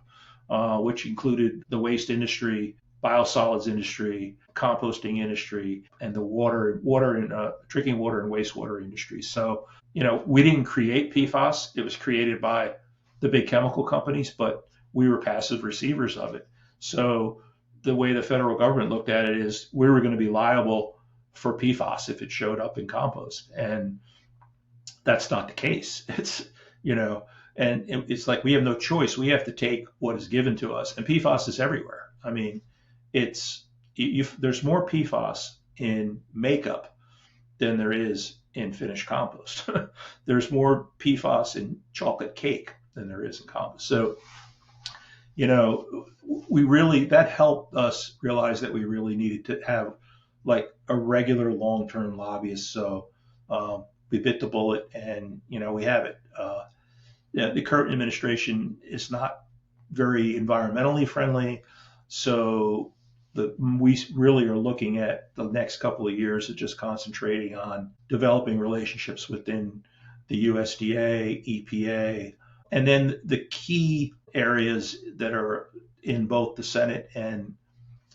which included the waste industry, biosolids industry, composting industry, and the water and drinking water and wastewater industry. So, we didn't create PFAS. It was created by the big chemical companies, but we were passive receivers of it. So the way the federal government looked at it is we were going to be liable for PFAS if it showed up in compost. And that's not the case. And it's like we have no choice. We have to take what is given to us. And PFAS is everywhere. I mean, there's more PFAS in makeup than there is in finished compost. There's more PFAS in chocolate cake than there is in compost. So, that helped us realize that we really needed to have like a regular long-term lobbyist. So we bit the bullet, and we have it. The current administration is not very environmentally friendly, so we really are looking at the next couple of years of just concentrating on developing relationships within the USDA, EPA, and then the key areas that are in both the Senate and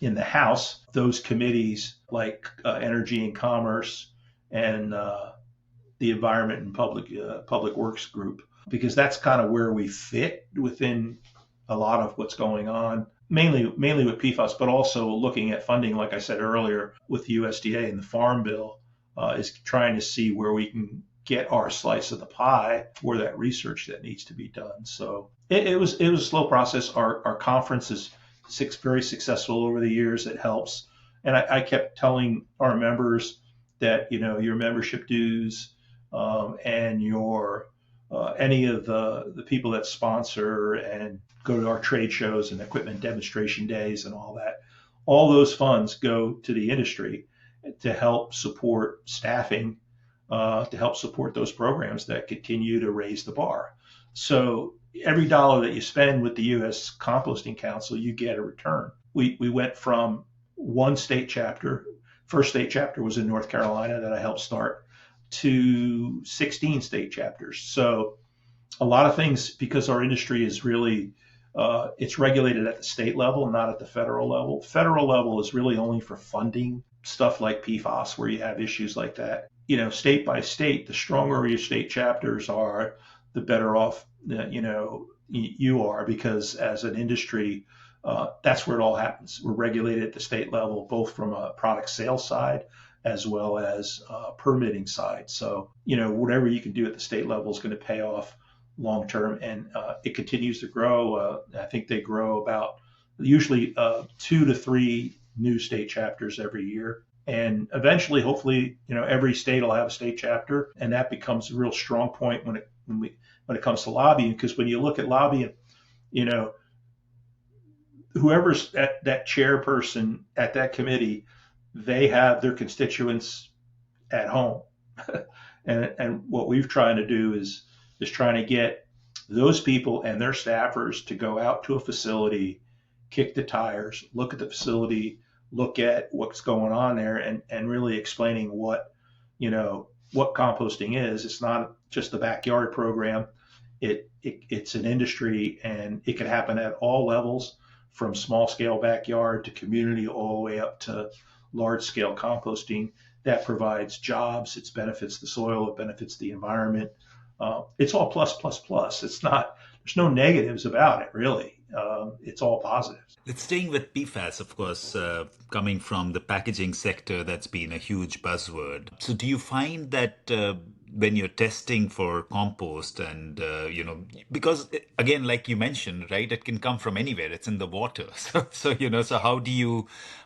in the House, those committees like Energy and Commerce and the Environment and Public Works Group, because that's kind of where we fit within a lot of what's going on, mainly with PFAS, but also looking at funding, like I said earlier, with the USDA and the Farm Bill, is trying to see where we can get our slice of the pie for that research that needs to be done. So it was a slow process. Our conference is very successful over the years. It helps. And I kept telling our members that, your membership dues and your any of the people that sponsor and go to our trade shows and equipment demonstration days and all those funds go to the industry to help support staffing, to help support those programs that continue to raise the bar. So every dollar that you spend with the U.S. Composting Council, you get a return. We went from one state chapter, first state chapter was in North Carolina that I helped start, to 16 state chapters. So a lot of things, because our industry is really, it's regulated at the state level, not at the federal level. Federal level is really only for funding stuff like PFAS, where you have issues like that. State by state, the stronger your state chapters are, the better off you are, because as an industry, that's where it all happens. We're regulated at the state level, both from a product sales side as well as permitting side. So, whatever you can do at the state level is going to pay off long term, and it continues to grow. I think they grow about usually 2 to 3 new state chapters every year. And eventually, hopefully, every state will have a state chapter, and that becomes a real strong point when it comes to lobbying. Because when you look at lobbying, whoever's that chairperson at that committee, they have their constituents at home. and what we've tried to do is trying to get those people and their staffers to go out to a facility, kick the tires, look at the facility, look at what's going on there, and really explaining what composting is. It's not just a backyard program. It's an industry, and it can happen at all levels, from small scale backyard to community, all the way up to large scale composting that provides jobs. It benefits the soil. It benefits the environment. It's all plus, plus, plus. It's not, there's no negatives about it, really. it's all positive. It's staying with PFAS, of course, coming from the packaging sector, that's been a huge buzzword. So, do you find that when you're testing for compost, and because again, like you mentioned, right, it can come from anywhere. It's in the water. So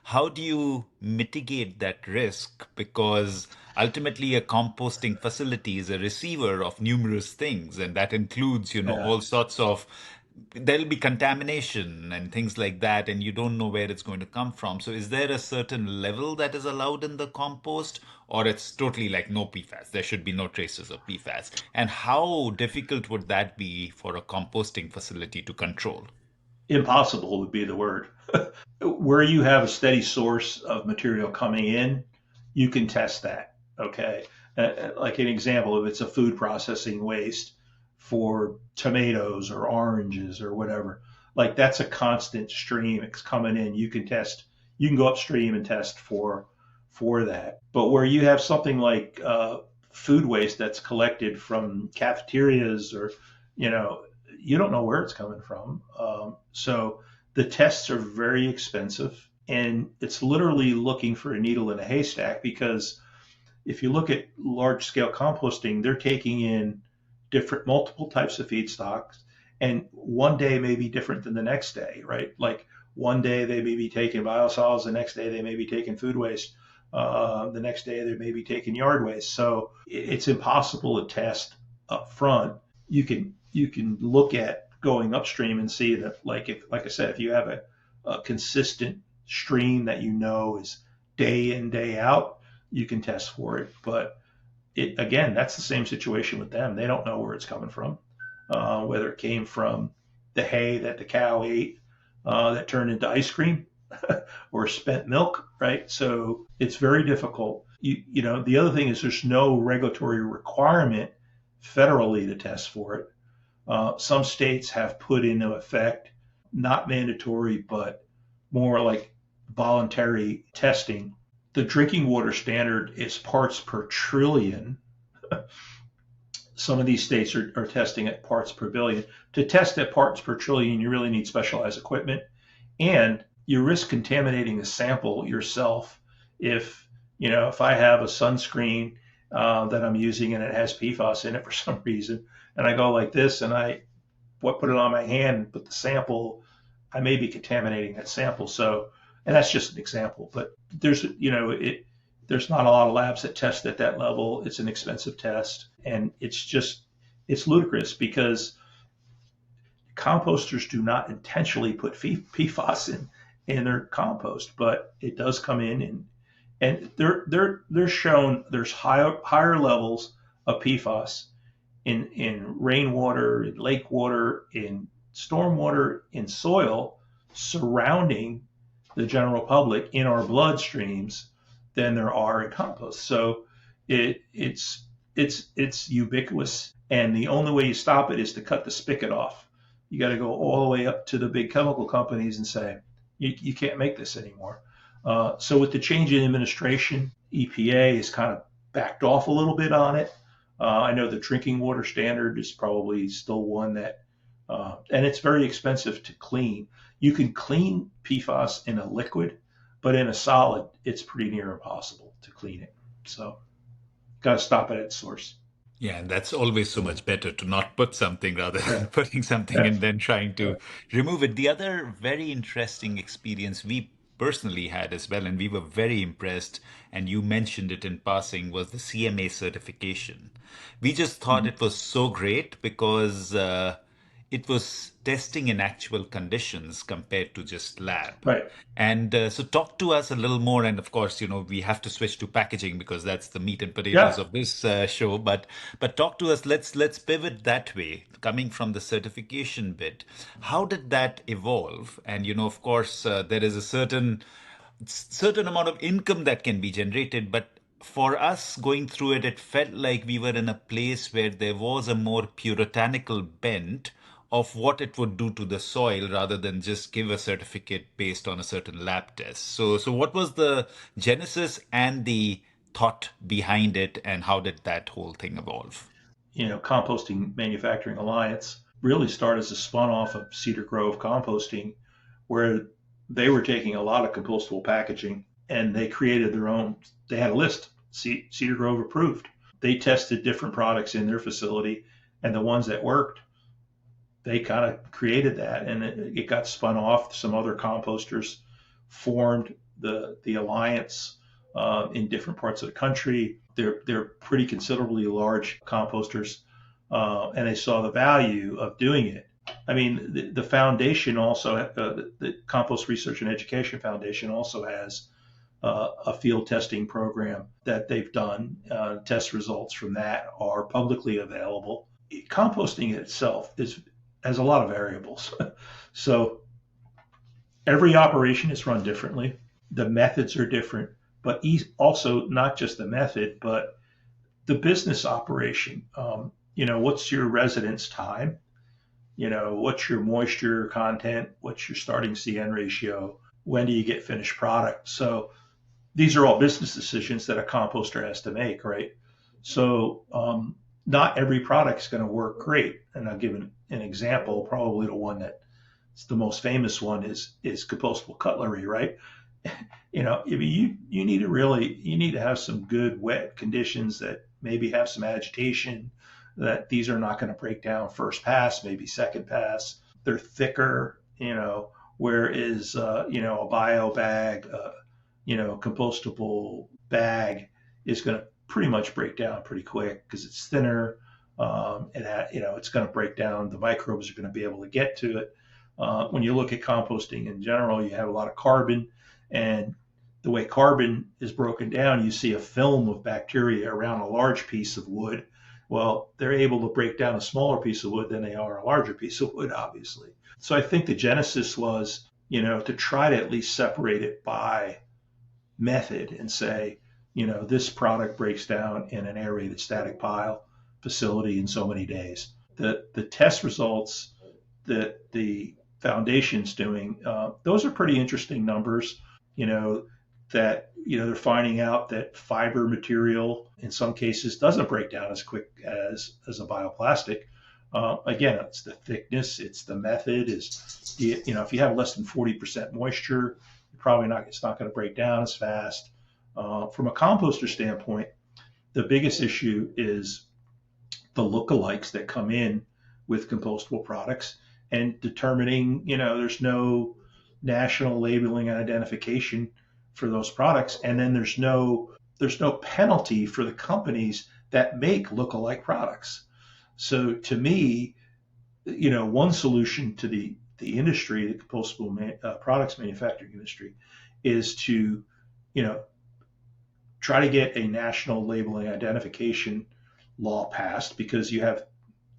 how do you mitigate that risk? Because ultimately, a composting facility is a receiver of numerous things, and that includes, Yeah. all sorts of, there'll be contamination and things like that, and you don't know where it's going to come from. So, is there a certain level that is allowed in the compost, or it's totally like no PFAS? There should be no traces of PFAS. And how difficult would that be for a composting facility to control? Impossible would be the word. Where you have a steady source of material coming in, you can test that. Okay. Like an example, if it's a food processing waste for tomatoes or oranges or whatever, like that's a constant stream. It's coming in. You can test. You can go upstream and test for that. But where you have something like food waste that's collected from cafeterias, or you know, you don't know where it's coming from. So the tests are very expensive, and it's literally looking for a needle in a haystack, because if you look at large scale composting, they're taking in different multiple types of feedstocks, and one day may be different than the next day, right? Like one day they may be taking biosolids, the next day they may be taking food waste, the next day they may be taking yard waste. So it's impossible to test up front. You can look at going upstream and see that, like I said, if you have a consistent stream that you know is day in day out, you can test for it. But again, that's the same situation with them. They don't know where it's coming from, whether it came from the hay that the cow ate, that turned into ice cream, or spent milk, right? So it's very difficult. The other thing is there's no regulatory requirement federally to test for it. Some states have put into effect, not mandatory, but more like voluntary testing. The drinking water standard is parts per trillion. Some of these states are testing at parts per billion. To test at parts per trillion, you really need specialized equipment, and you risk contaminating the sample yourself. If I have a sunscreen that I'm using and it has PFAS in it for some reason, and I go like this and I put it on my hand and put the sample, I may be contaminating that sample. So, and that's just an example, but there's not a lot of labs that test at that level. It's an expensive test, and it's ludicrous because composters do not intentionally put PFAS in their compost, but it does come in, and they're shown there's higher levels of PFAS in rainwater, in lake water, in stormwater, in soil surrounding the general public in our bloodstreams than there are in compost. So it's ubiquitous, and the only way you stop it is to cut the spigot off. You got to go all the way up to the big chemical companies and say you can't make this anymore. So with the change in administration, EPA has kind of backed off a little bit on it. I know the drinking water standard is probably still one that, and it's very expensive to clean. You can clean PFAS in a liquid, but in a solid, it's pretty near impossible to clean it. So, got to stop it at its source. Yeah, and that's always so much better to not put something rather than Yeah. putting something Yeah. and then trying to Right. remove it. The other very interesting experience we personally had as well, and we were very impressed, and you mentioned it in passing, was the CMA certification. We just thought Mhm. it was so great because it was testing in actual conditions compared to just lab. Right. And so, talk to us a little more. And of course, we have to switch to packaging because that's the meat and potatoes Yeah. of this show. But talk to us. Let's pivot that way. Coming from the certification bit, how did that evolve? And of course, there is a certain amount of income that can be generated, but for us going through it, it felt like we were in a place where there was a more puritanical bent of what it would do to the soil rather than just give a certificate based on a certain lab test. So what was the genesis and the thought behind it, and how did that whole thing evolve? Composting Manufacturing Alliance. really started as a spun off of Cedar Grove composting, where they were taking a lot of compostable packaging and they created their own. They had a list, Cedar Grove approved. They tested different products in their facility, and the ones that worked, they kind of created that, and it got spun off. Some other composters formed the alliance in different parts of the country. They're pretty considerably large composters, and they saw the value of doing it. I mean, the foundation also, the Compost Research and Education Foundation also has a field testing program that they've done. Test results from that are publicly available. Composting itself has a lot of variables. So every operation is run differently. The methods are different, but also not just the method, but the business operation. What's your residence time? What's your moisture content? What's your starting CN ratio? When do you get finished product? So these are all business decisions that a composter has to make, right? So not every product is going to work great. And I'll give an example. Probably the one that's the most famous one is compostable cutlery, right? You need to have some good wet conditions that maybe have some agitation, that these are not going to break down first pass, maybe second pass. They're thicker, whereas a bio bag, compostable bag is going to pretty much break down pretty quick because it's thinner. It's going to break down. The microbes are going to be able to get to it. When you look at composting in general, you have a lot of carbon, and the way carbon is broken down, you see a film of bacteria around a large piece of wood. Well, they're able to break down a smaller piece of wood than they are a larger piece of wood, obviously. So I think the genesis was, to try to at least separate it by method and say, this product breaks down in an aerated static pile facility in so many days. The test results that the foundation's doing, those are pretty interesting numbers, that they're finding out that fiber material in some cases doesn't break down as quick as a bioplastic. Again, it's the thickness, it's the method. If you have less than 40% moisture, it's not going to break down as fast. From a composter standpoint, the biggest issue is the lookalikes that come in with compostable products, and determining, there's no national labeling and identification for those products, and then there's no penalty for the companies that make lookalike products. So to me, one solution to the industry, the compostable products manufacturing industry, is to, try to get a national labeling identification law passed, because you have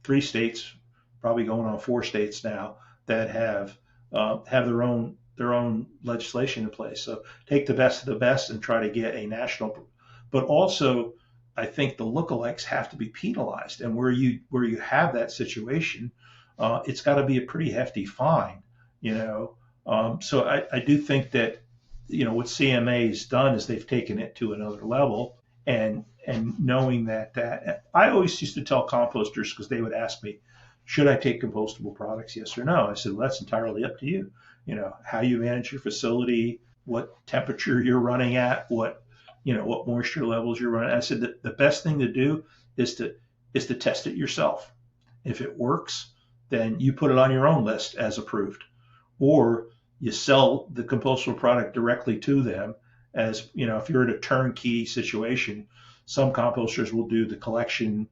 3 states, probably going on 4 states now, that have their own legislation in place. So take the best of the best and try to get a national. But also, I think the lookalikes have to be penalized, and where you have that situation, it's got to be a pretty hefty fine. So I do think that what CMA has done is they've taken it to another level, and knowing that I always used to tell composters, because they would ask me, should I take compostable products, yes or no? I said, well, that's entirely up to you. How you manage your facility, what temperature you're running at, what moisture levels you're running at. I said that the best thing to do is to test it yourself. If it works, then you put it on your own list as approved, or you sell the compostable product directly to them. As if you're in a turnkey situation, some composters will do the collection,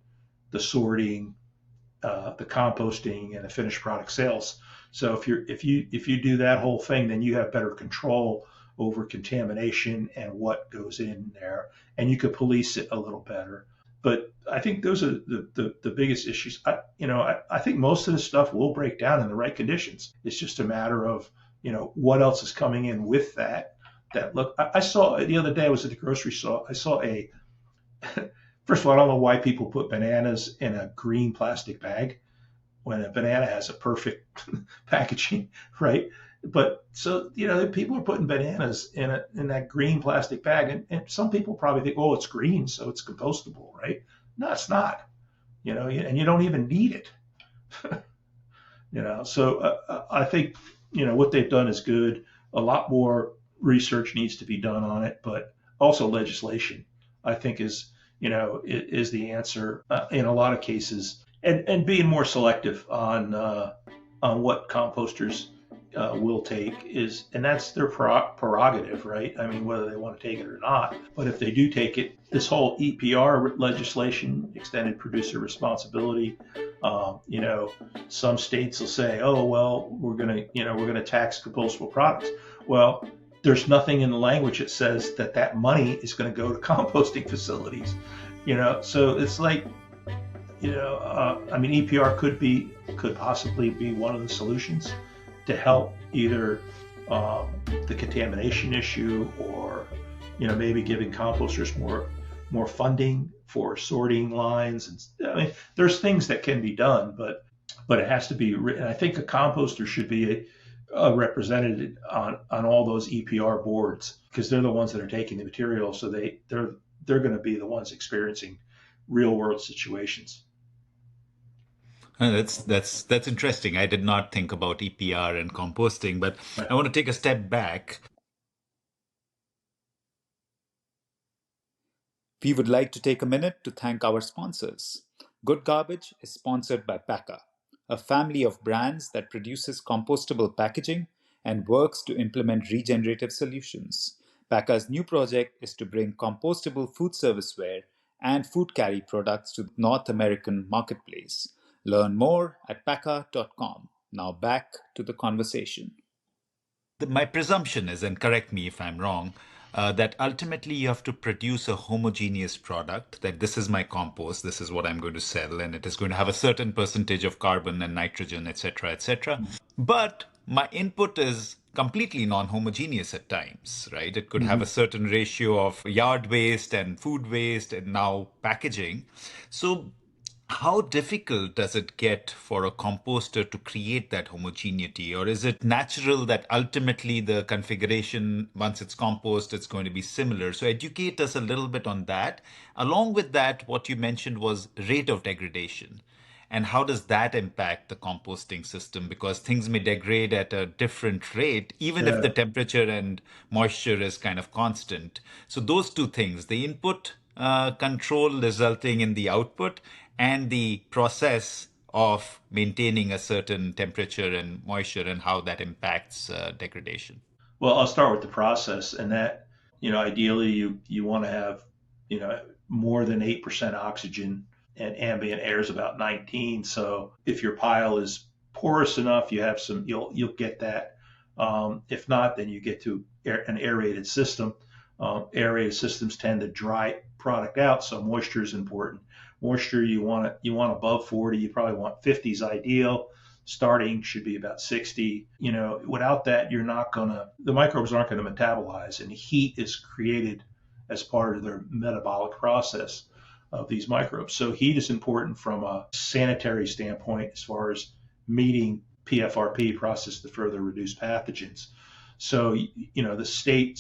the sorting, the composting, and the finished product sales. So if you do that whole thing, then you have better control over contamination and what goes in there, and you could police it a little better. But I think those are the biggest issues. I think most of this stuff will break down in the right conditions. It's just a matter of what else is coming in with that. Look, I saw the other day, I was at the grocery store. I saw first of all, I don't know why people put bananas in a green plastic bag when a banana has a perfect packaging, right? But so, people are putting bananas in that green plastic bag, and some people probably think, oh, it's green, so it's compostable, right? No, it's not, and you don't even need it. So I think what they've done is good. A lot more research needs to be done on it, but also legislation, I think, is the answer in a lot of cases, and being more selective on what composters will take is, and that's their prerogative, right? I mean, whether they want to take it or not. But if they do take it, this whole EPR legislation, extended producer responsibility, you know, some states will say, oh well, we're gonna tax compostable products. Well, there's nothing in the language that says that money is going to go to composting facilities. So it's like, I mean, EPR could possibly be one of the solutions to help either the contamination issue, or maybe giving composters more funding for sorting lines. And I mean, there's things that can be done, but it has to be written. I think a composter should be represented on all those EPR boards, because they're the ones that are taking the material, so they're going to be the ones experiencing real world situations. That's interesting. I did not think about EPR and composting, but I want to take a step back. We would like to take a minute to thank our sponsors. Good Garbage is sponsored by Packer, a family of brands that produces compostable packaging and works to implement regenerative solutions. Packer's new project is to bring compostable food serviceware and food carry products to the North American marketplace. Learn more at packer.com. Now back to the conversation. My presumption is, and correct me if I'm wrong, that ultimately you have to produce a homogeneous product, that this is my compost, this is what I'm going to sell, and it is going to have a certain percentage of carbon and nitrogen, etc., etc. But my input is completely non-homogeneous at times, right? It could have a certain ratio of yard waste and food waste and now packaging. So how difficult does it get for a composter to create that homogeneity? Or is it natural that ultimately the configuration, once it's compost, it's going to be similar? So educate us a little bit on that. Along with that, what you mentioned was rate of degradation. And how does that impact the composting system? Because things may degrade at a different rate, even if the Yeah. temperature and moisture is kind of constant. So those two things, the input control resulting in the output, and the process of maintaining a certain temperature and moisture, and how that impacts degradation. Well, I'll start with the process, and that, ideally you want to have, more than 8% oxygen, and ambient air is about 19. So if your pile is porous enough, you'll get that. If not, then you get to an aerated system. Aerated systems tend to dry product out, so moisture is important. Moisture, you want above 40. You probably want 50 is ideal. Starting should be about 60. Without that, the microbes aren't going to metabolize, and heat is created as part of their metabolic process of these microbes. So heat is important from a sanitary standpoint as far as meeting PFRP, process to further reduce pathogens. So,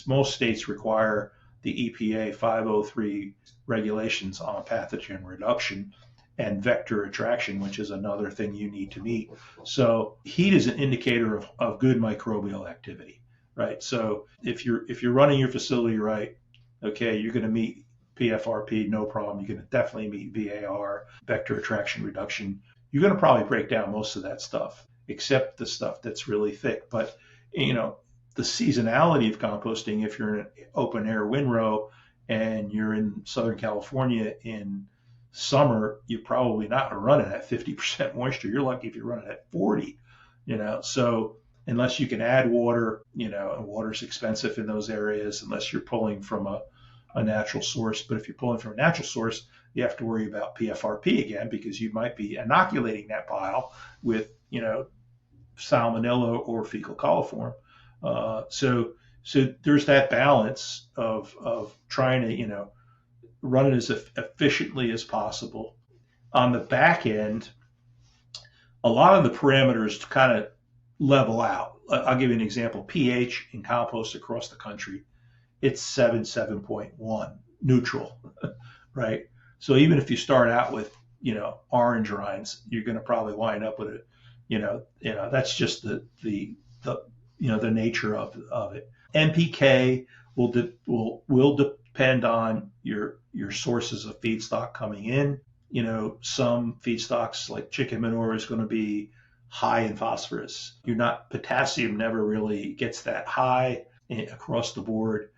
most states require the EPA 503 regulations on pathogen reduction and vector attraction, which is another thing you need to meet. So heat is an indicator of good microbial activity, right? So if you're running your facility right, okay, you're going to meet PFRP, no problem. You're going to definitely meet VAR, vector attraction reduction. You're going to probably break down most of that stuff, except the stuff that's really thick. But the seasonality of composting, if you're in an open air windrow and you're in Southern California in summer, you're probably not running at 50% moisture. You're lucky if you're running at 40, so unless you can add water, and water's expensive in those areas unless you're pulling from a natural source. But if you're pulling from a natural source, you have to worry about PFRP again, because you might be inoculating that pile with, salmonella or fecal coliform. So there's that balance of trying to, run it as efficiently as possible. On the back end, a lot of the parameters kind of level out. I'll give you an example. pH in compost across the country, it's 7.1 neutral, right? So even if you start out with, orange rinds, you're going to probably wind up with That's just the the nature of it. NPK will depend on your sources of feedstock coming in. Some feedstocks like chicken manure is going to be high in phosphorus. You're not Potassium never really gets that high across the board.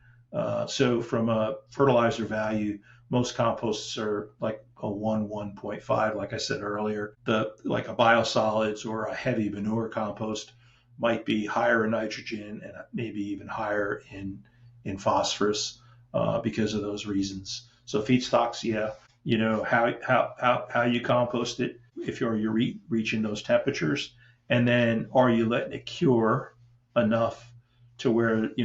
So from a fertilizer value, most composts are like a 1.5, like I said earlier. Like a biosolids or a heavy manure compost might be higher in nitrogen and maybe even higher in phosphorus because of those reasons. So feedstocks, yeah, how you compost it if you're reaching those temperatures, and then are you letting it cure enough to where it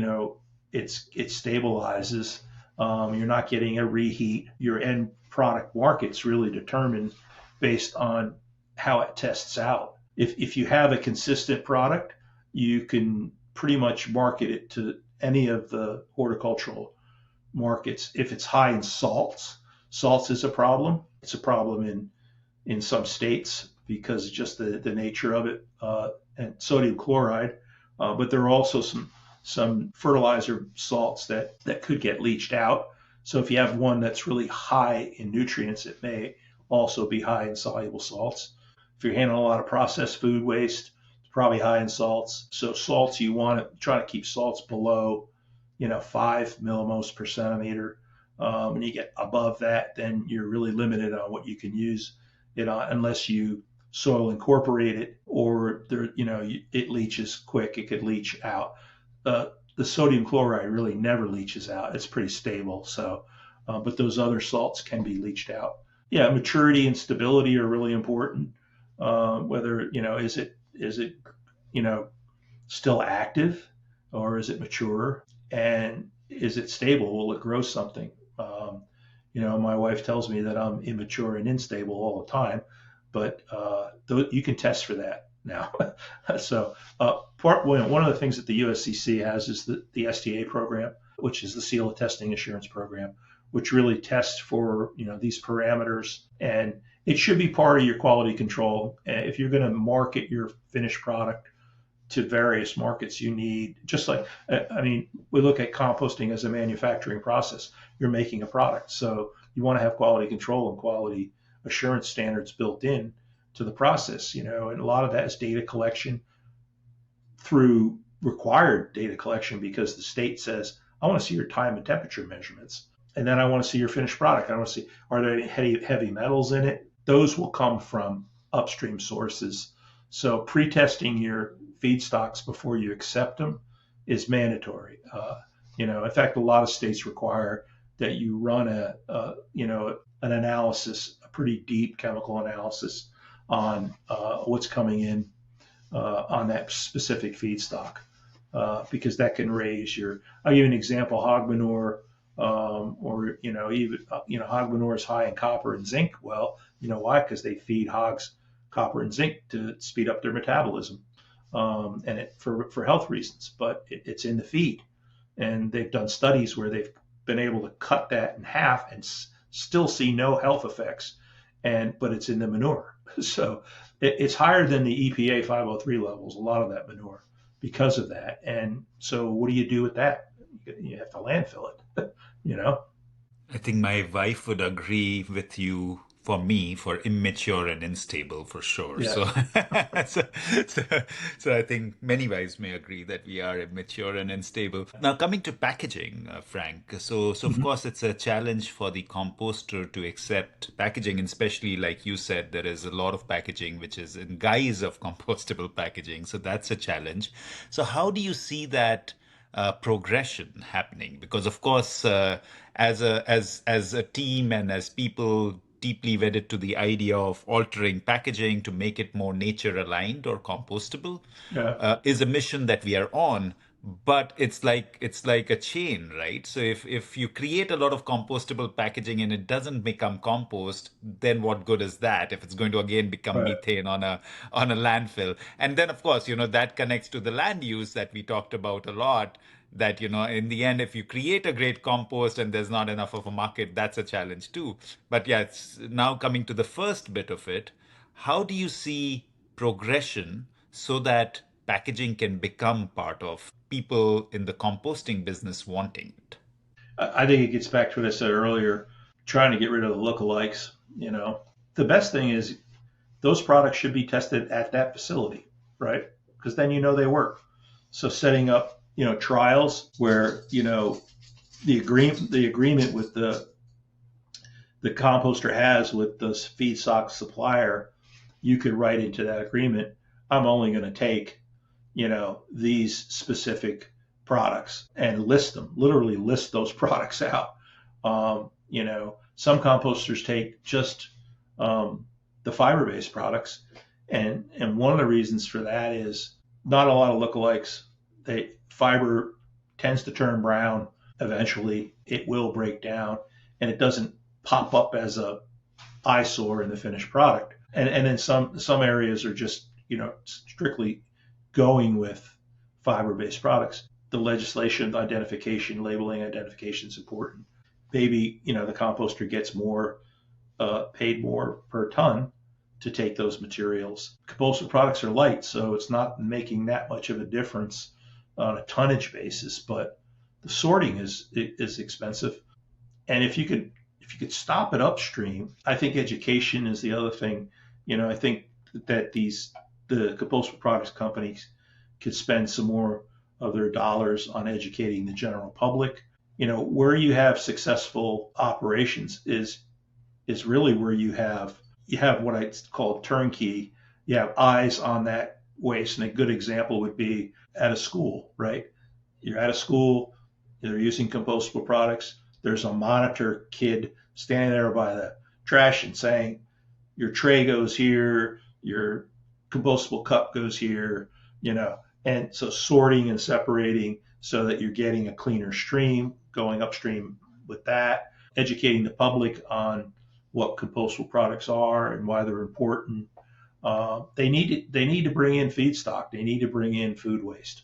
stabilizes. You're not getting a reheat. Your end product market's really determined based on how it tests out. If you have a consistent product, you can pretty much market it to any of the horticultural markets. If it's high in salts is a problem. It's a problem in some states because just the nature of it, and sodium chloride. But there are also some fertilizer salts that could get leached out. So if you have one that's really high in nutrients, it may also be high in soluble salts. If you're handling a lot of processed food waste, it's probably high in salts. So salts, you want to try to keep salts below 5 millimoles per centimeter. When you get above that, then you're really limited on what you can use it on, unless you soil incorporate it, or it leaches quick. It could leach out. The sodium chloride really never leaches out. It's pretty stable. So, but those other salts can be leached out. Yeah, maturity and stability are really important. Whether is it still active, or is it mature, and is it stable? Will it grow something? My wife tells me that I'm immature and unstable all the time, but you can test for that now. So one of the things that the USCC has is the STA program, which is the Seal of Testing Assurance program, which really tests for these parameters, and it should be part of your quality control. If you're going to market your finished product to various markets, you need, just like, we look at composting as a manufacturing process. You're making a product, so you want to have quality control and quality assurance standards built in to the process, and a lot of that is data collection through required data collection, because the state says, I want to see your time and temperature measurements, and then I want to see your finished product. I want to see, are there any heavy metals in it? Those will come from upstream sources. So pre-testing your feedstocks before you accept them is mandatory. In fact, a lot of states require that you run an analysis, a pretty deep chemical analysis on what's coming in on that specific feedstock, because that can raise your. I'll give you an example: hog manure, or even hog manure is high in copper and zinc. Well, you know why? Because they feed hogs copper and zinc to speed up their metabolism, and for health reasons. But it's in the feed, and they've done studies where they've been able to cut that in half and still see no health effects, but it's in the manure. So it's higher than the EPA 503 levels, a lot of that manure, because of that. And so what do you do with that? You have to landfill it, I think my wife would agree with you, for me, for immature and unstable, for sure. Yeah. So, so, so I think many wives may agree that we are immature and unstable. Now, coming to packaging, Frank. So of Mhm. course, it's a challenge for the composter to accept packaging, and especially like you said, there is a lot of packaging which is in guise of compostable packaging. So that's a challenge. So how do you see that progression happening? Because of course, as a team and as people deeply wedded to the idea of altering packaging to make it more nature aligned or compostable, Yeah. is a mission that we are on. But it's like a chain, right? So if you create a lot of compostable packaging and it doesn't become compost, then what good is that if it's going to again become Right. methane on a landfill? And then of course, that connects to the land use that we talked about a lot. That in the end, if you create a great compost and there's not enough of a market, that's a challenge too. But yeah, it's now coming to the first bit of it. How do you see progression so that packaging can become part of people in the composting business wanting it? I think it gets back to what I said earlier, trying to get rid of the lookalikes. The best thing is those products should be tested at that facility, right? Because then they work. So setting up, trials where, the agreement with the composter has with the feedstock supplier, you could write into that agreement, I'm only going to take, these specific products and list them, literally list those products out. Some composters take just the fiber-based products, and one of the reasons for that is not a lot of lookalikes. Fiber tends to turn brown. Eventually, it will break down, and it doesn't pop up as a eyesore in the finished product. And then some areas are just strictly going with fiber-based products. The legislation, identification, labeling identification is important. Maybe the composter gets paid more per ton to take those materials. Compostable products are light, so it's not making that much of a difference on a tonnage basis, but the sorting is expensive. And if you could stop it upstream, I think education is the other thing. I think that the compostable products companies could spend some more of their dollars on educating the general public. Where you have successful operations is really where you have what I call turnkey. You have eyes on that waste, and a good example would be at a school, right? You're at a school, they're using compostable products. There's a monitor kid standing there by the trash and saying, your tray goes here, your compostable cup goes here, and so sorting and separating so that you're getting a cleaner stream, going upstream with that, educating the public on what compostable products are and why they're important. They need to bring in feedstock. They need to bring in food waste.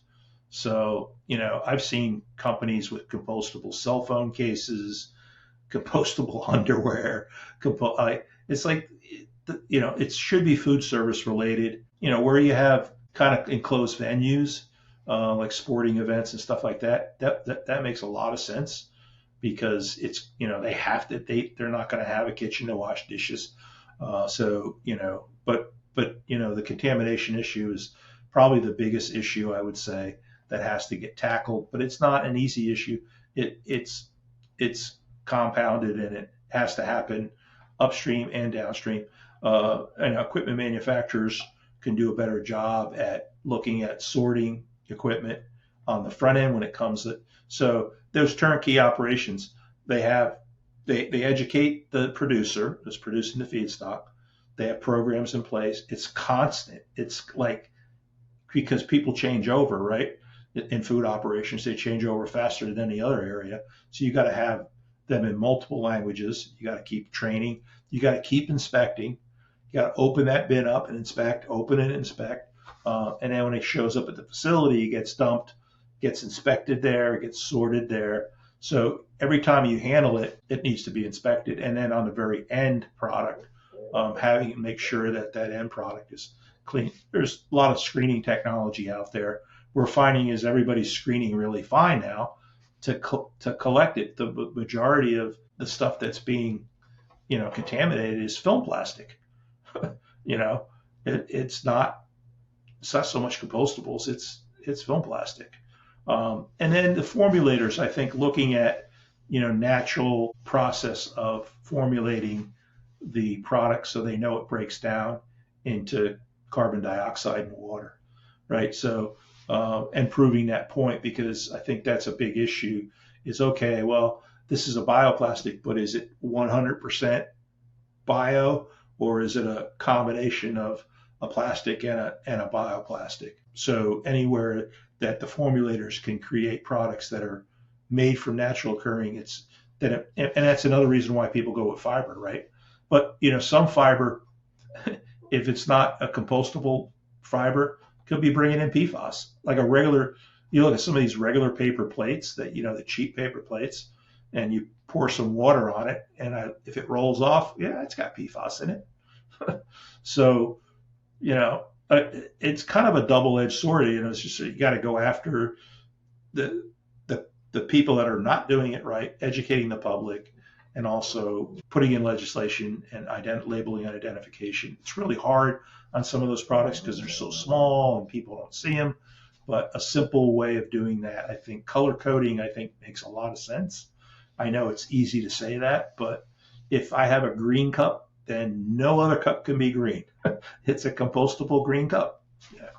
So, I've seen companies with compostable cell phone cases, compostable underwear. It's like, it should be food service related, where you have kind of enclosed venues, like sporting events and stuff like that. That makes a lot of sense because it's, they have to, they're not going to have a kitchen to wash dishes. But the contamination issue is probably the biggest issue, I would say, that has to get tackled, but it's not an easy issue. It's compounded, and it has to happen upstream and downstream. And equipment manufacturers can do a better job at looking at sorting equipment on the front end when it comes to, so those turnkey operations, they educate the producer that's producing the feedstock. They have programs in place. It's constant. It's like, because people change over, right? In food operations, they change over faster than any other area. So you got to have them in multiple languages. You got to keep training. You got to keep inspecting. You got to open that bin up and inspect, open and inspect. And then when it shows up at the facility, it gets dumped, gets inspected there, gets sorted there. So every time you handle it, it needs to be inspected. And then on the very end product, having to make sure that end product is clean. There's a lot of screening technology out there. We're finding is everybody's screening really fine now to collect it. The majority of the stuff that's being, contaminated is film plastic. It's not so much compostables. It's film plastic. And then the formulators, I think, looking at, natural process of formulating the product so they know it breaks down into carbon dioxide and water, right? So, and proving that point, because I think that's a big issue is, okay, well, this is a bioplastic, but is it 100% bio, or is it a combination of a plastic and a bioplastic? So anywhere that the formulators can create products that are made from natural occurring, and that's another reason why people go with fiber, right? But some fiber, if it's not a compostable fiber, could be bringing in PFAS. Like a regular, you look at some of these regular paper plates that, the cheap paper plates, and you pour some water on it, and if it rolls off, yeah, it's got PFAS in it. So, it's kind of a double-edged sword. It's just you got to go after the, the people that are not doing it right, educating the public, and also putting in legislation and labeling and identification. It's really hard on some of those products because they're so small and people don't see them. But a simple way of doing that, I think color coding, I think makes a lot of sense. I know it's easy to say that, but if I have a green cup, then no other cup can be green. It's a compostable green cup. Yeah.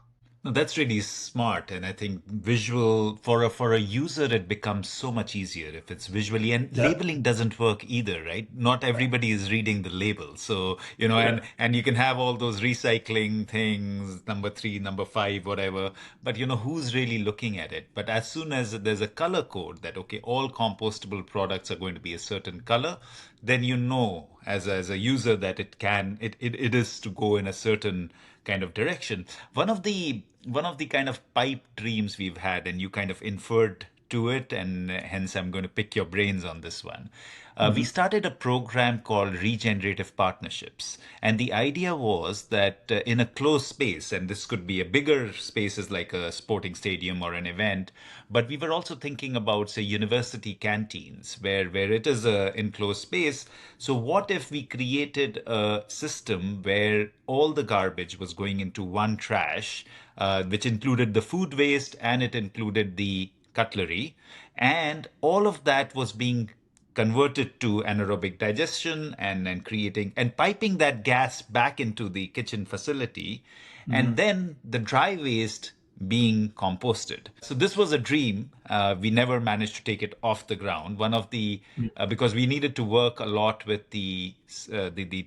No, that's really smart, and I think visual for a user it becomes so much easier if it's visually. And Yeah. labeling doesn't work either, right? Not everybody is reading the label, so Yeah. and you can have all those recycling things, number three, number five, whatever. But who's really looking at it? But as soon as there's a color code that okay, all compostable products are going to be a certain color, then as a user that it is to go in a certain kind of direction. One of the kind of pipe dreams we've had, and you kind of inferred to it, and hence I'm going to pick your brains on this one. We Hmm. started a program called Regenerative Partnerships. And the idea was that in a closed space, and this could be a bigger spaces like a sporting stadium or an event, but we were also thinking about, say, university canteens where it is a enclosed space. So what if we created a system where all the garbage was going into one trash, which included the food waste and it included the cutlery, and all of that was being converted to anaerobic digestion and creating and piping that gas back into the kitchen facility, and Hmm. then the dry waste being composted. So this was a dream. We never managed to take it off the ground. One of the Because we needed to work a lot with the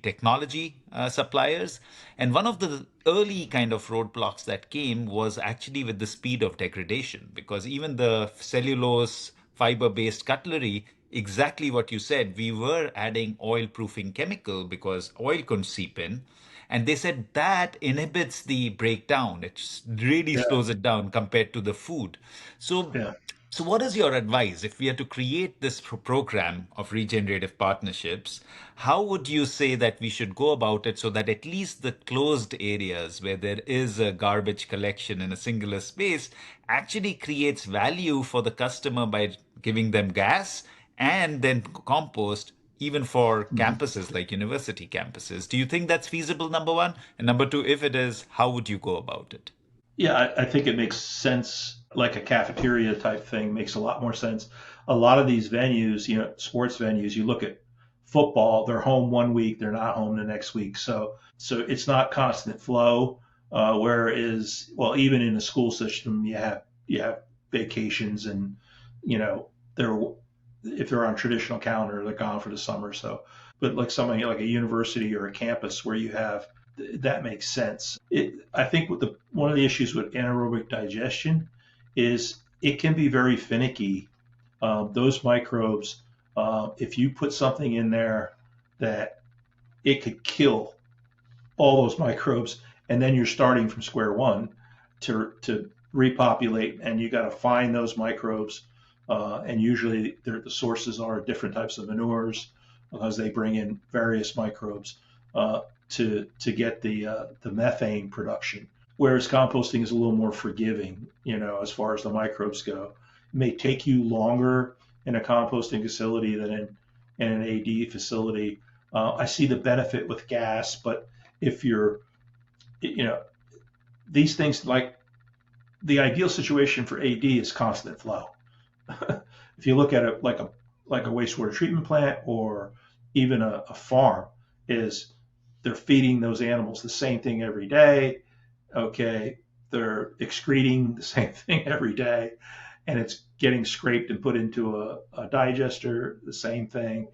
technology suppliers, and one of the early kind of roadblocks that came was actually with the speed of degradation, because even the cellulose fiber based cutlery, exactly what you said, we were adding oil proofing chemical because oil couldn't seep in. And they said that inhibits the breakdown. It really Yeah. slows it down compared to the food. So, Yeah. so what is your advice if we are to create this program of regenerative partnerships? How would you say that we should go about it so that at least the closed areas where there is a garbage collection in a singular space actually creates value for the customer by giving them gas and then compost, even for Mhm. campuses like university campuses? Do you think that's feasible, number one? And number two, if it is, how would you go about it? Yeah, I think it makes sense. Like a cafeteria type thing makes a lot more sense. A lot of these venues, sports venues, you look at football, they're home one week, they're not home the next week. So it's not constant flow. Whereas, well, even in the school system, you have vacations, and they're if they're on traditional calendar, they're gone for the summer. So, but like something like a university or a campus where you have that makes sense. I think one of the issues with anaerobic digestion is it can be very finicky. Those microbes, if you put something in there that it could kill all those microbes, and then you're starting from square one to repopulate, and you got to find those microbes. And usually the sources are different types of manures because they bring in various microbes to get the methane production. Whereas composting is a little more forgiving, as far as the microbes go. It may take you longer in a composting facility than in an AD facility. I see the benefit with gas, but if you're, you know, these things, like the ideal situation for AD is constant flow. If you look at it like a wastewater treatment plant or even a farm, is they're feeding those animals the same thing every day. Okay, they're excreting the same thing every day, and it's getting scraped and put into a digester, the same thing.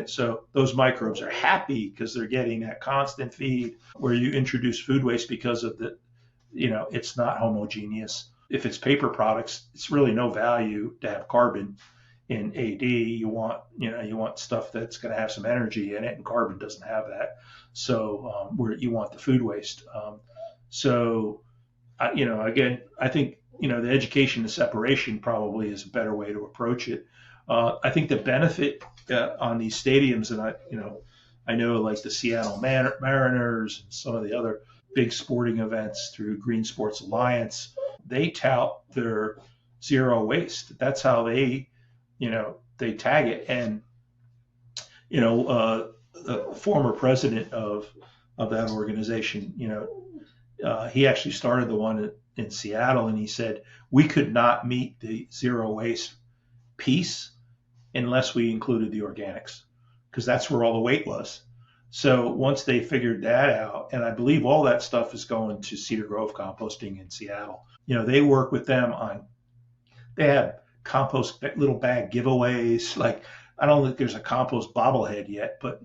So those microbes are happy because they're getting that constant feed. Where you introduce food waste because of it's not homogeneous. If it's paper products, it's really no value to have carbon in AD. You want stuff that's going to have some energy in it, and carbon doesn't have that. So where you want the food waste. So again, I think the education, the separation probably is a better way to approach it. I think the benefit on these stadiums, and I know like the Seattle Mariners and some of the other big sporting events through Green Sports Alliance, they tout their zero waste. That's how they tag it. And the former president of that organization, he actually started the one in Seattle, and he said we could not meet the zero waste piece unless we included the organics, because that's where all the weight was. So once they figured that out, and I believe all that stuff is going to Cedar Grove Composting in Seattle, they work with them on, they have compost little bag giveaways. Like, I don't think there's a compost bobblehead yet, but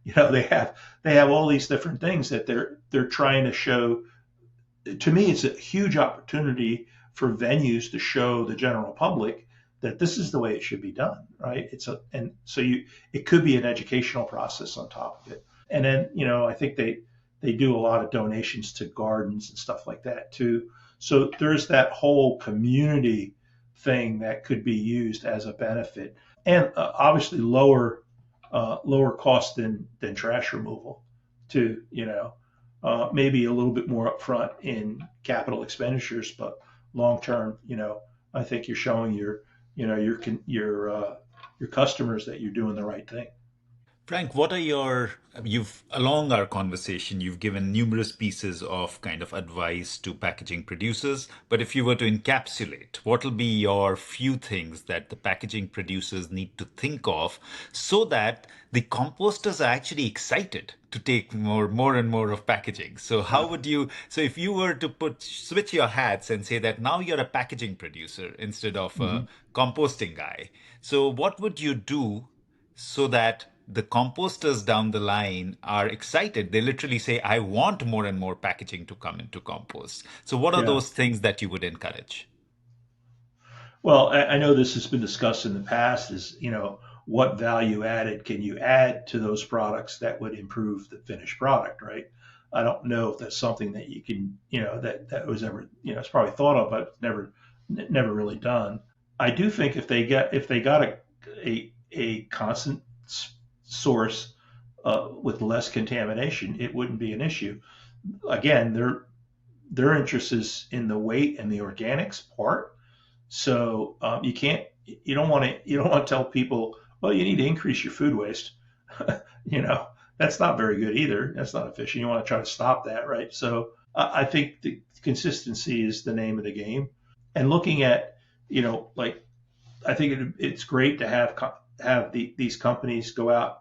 they have all these different things that they're trying to show. To me, it's a huge opportunity for venues to show the general public that this is the way it should be done, right? It could be an educational process on top of it. And then, I think they do a lot of donations to gardens and stuff like that too. So there's that whole community thing that could be used as a benefit, and obviously lower cost than trash removal too. Maybe a little bit more upfront in capital expenditures, but long term, I think you're showing your customers that you're doing the right thing. Frank, along our conversation, you've given numerous pieces of kind of advice to packaging producers. But if you were to encapsulate, what will be your few things that the packaging producers need to think of so that the composters are actually excited to take more and more of packaging? So if you were to switch your hats and say that now you're a packaging producer instead of a Mm-hmm. composting guy, so what would you do so that the composters down the line are excited? They literally say, I want more and more packaging to come into compost. So, what are Yeah. those things that you would encourage? Well, I know this has been discussed in the past is, what value added can you add to those products that would improve the finished product, right? I don't know if that's something that you can, that was ever, it's probably thought of, but never really done. I do think if they got a constant source with less contamination, it wouldn't be an issue. Again, their interest is in the weight and the organics part. So you don't want to tell people, well, you need to increase your food waste. you know, that's not very good either. That's not efficient. You want to try to stop that, right? So I think the consistency is the name of the game. And looking at, like, I think it's great to have these companies go out,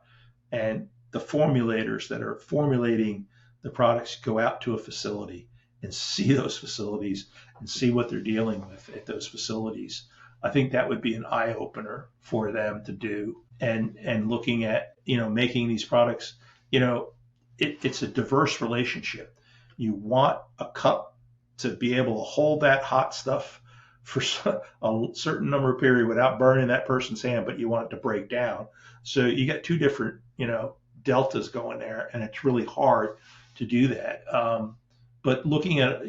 and the formulators that are formulating the products go out to a facility and see those facilities and see what they're dealing with at those facilities. I think that would be an eye opener for them to do. And looking at, making these products, it's a diverse relationship. You want a cup to be able to hold that hot stuff for a certain number of period without burning that person's hand, but you want it to break down. So you got two different, deltas going there, and it's really hard to do that. But looking at,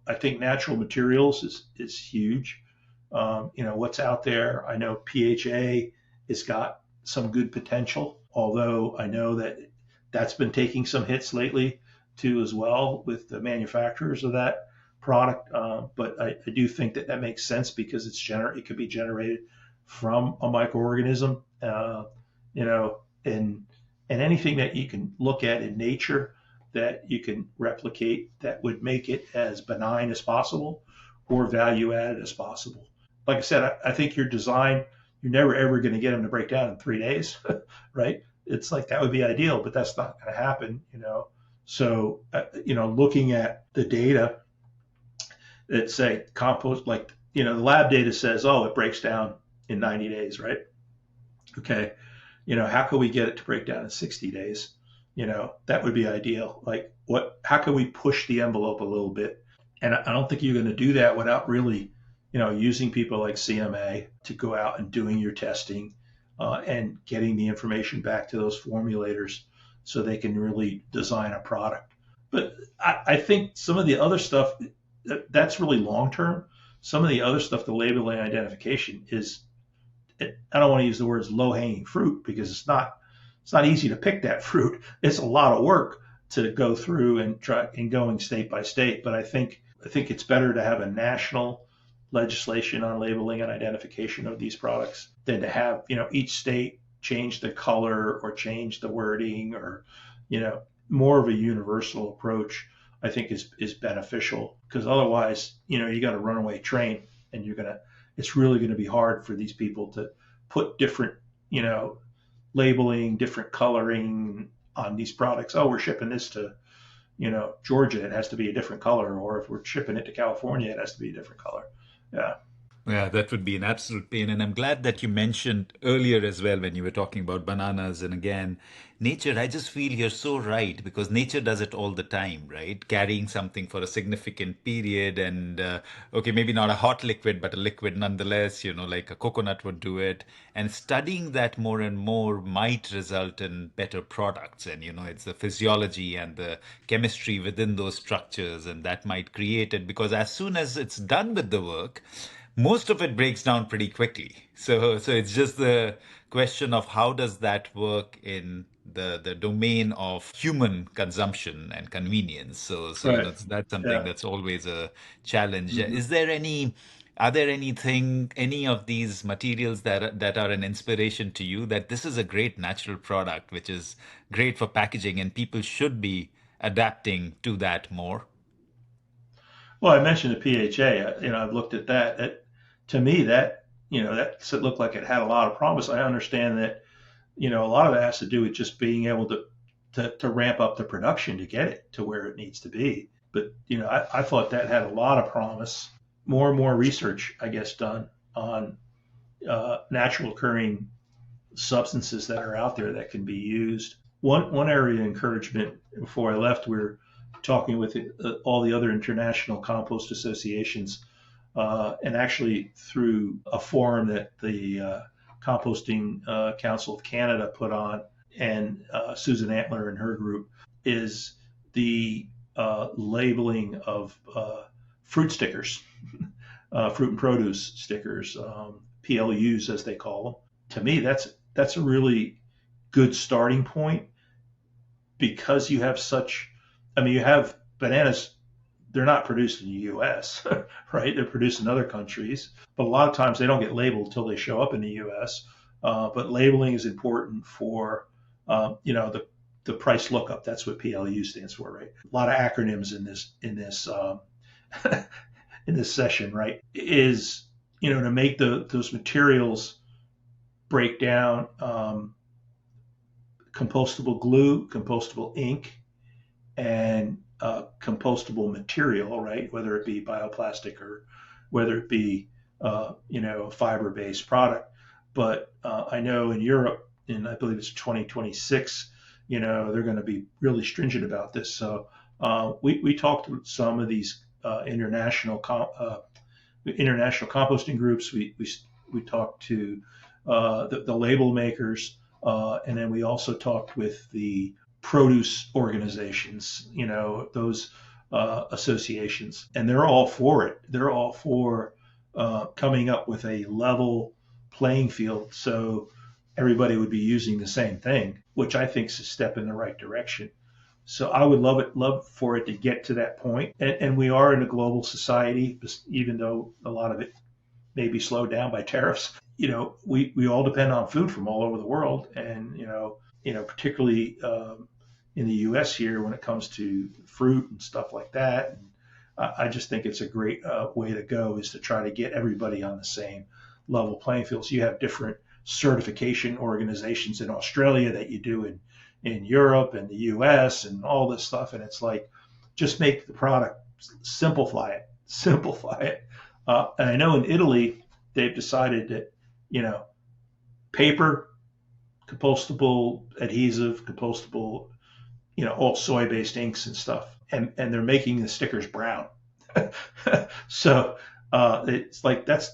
I think natural materials is huge. What's out there. I know PHA has got some good potential, although I know that that's been taking some hits lately too, as well, with the manufacturers of that product. But I do think that makes sense because it could be generated from a microorganism, and anything that you can look at in nature that you can replicate that would make it as benign as possible or value added as possible. Like I said, I think your design, you're never ever going to get them to break down in 3 days, right? It's like that would be ideal, but that's not going to happen, So, looking at the data that say compost, like, the lab data says, oh, it breaks down in 90 days, right? Okay. How can we get it to break down in 60 days? That would be ideal. Like, how can we push the envelope a little bit? And I don't think you're going to do that without really, using people like CMA to go out and doing your testing, and getting the information back to those formulators so they can really design a product. But I think some of the other stuff, that's really long term. Some of the other stuff, the labeling identification is, I don't want to use the words low hanging fruit, because it's not easy to pick that fruit. It's a lot of work, to go through and try and going state by state. But I think it's better to have a national legislation on labeling and identification of these products than to have, each state change the color or change the wording, or, more of a universal approach, I think is beneficial, because otherwise, you got a runaway train, and it's really going to be hard for these people to put different, labeling, different coloring on these products. Oh, we're shipping this to, Georgia, it has to be a different color. Or if we're shipping it to California, it has to be a different color. Yeah. Yeah, that would be an absolute pain. And I'm glad that you mentioned earlier as well when you were talking about bananas. And again, nature, I just feel you're so right, because nature does it all the time, right? Carrying something for a significant period and, okay, maybe not a hot liquid, but a liquid nonetheless, like a coconut would do it. And studying that more and more might result in better products. And, it's the physiology and the chemistry within those structures, and that might create it, because as soon as it's done with the work, most of it breaks down pretty quickly. So it's just the question of how does that work in the domain of human consumption and convenience. So Right. that's something Yeah. that's always a challenge. Mhm. Are there any of these materials that are an inspiration to you, that this is a great natural product which is great for packaging and people should be adapting to that more? Well, I mentioned the PHA. I've looked at that. To me, that looked like it had a lot of promise. I understand that, a lot of it has to do with just being able to ramp up the production to get it to where it needs to be. But, I thought that had a lot of promise. More and more research, I guess, done on natural occurring substances that are out there that can be used. One area of encouragement before I left, we were talking with all the other international compost associations, and actually through a forum that the Composting Council of Canada put on, and Susan Antler and her group, is the labeling of fruit stickers, fruit and produce stickers, PLUs as they call them. To me, that's a really good starting point, because you have you have bananas. They're not produced in the U.S., right? They're produced in other countries, but a lot of times they don't get labeled until they show up in the U.S. But labeling is important for, the price lookup. That's what PLU stands for, right? A lot of acronyms in this session, right? Is, to make those materials break down, compostable glue, compostable ink, and compostable material, right? Whether it be bioplastic or whether it be, a fiber-based product. But I know in Europe, and I believe it's 2026, they're going to be really stringent about this. So we talked to some of these international composting groups. We talked to the label makers, and then we also talked with the produce organizations, those associations, and they're all for it. They're all for coming up with a level playing field, so everybody would be using the same thing, which I think is a step in the right direction. So I would love for it to get to that point. And we are in a global society, even though a lot of it may be slowed down by tariffs. We all depend on food from all over the world, and particularly in the U.S. here when it comes to fruit and stuff like that. And I just think it's a great way to go, is to try to get everybody on the same level playing field. So you have different certification organizations in Australia that you do in Europe and the U.S. and all this stuff, and it's like, just make the product, simplify it. And I know in Italy they've decided that, paper, compostable adhesive, compostable, all soy-based inks and stuff, and they're making the stickers brown. So it's like that's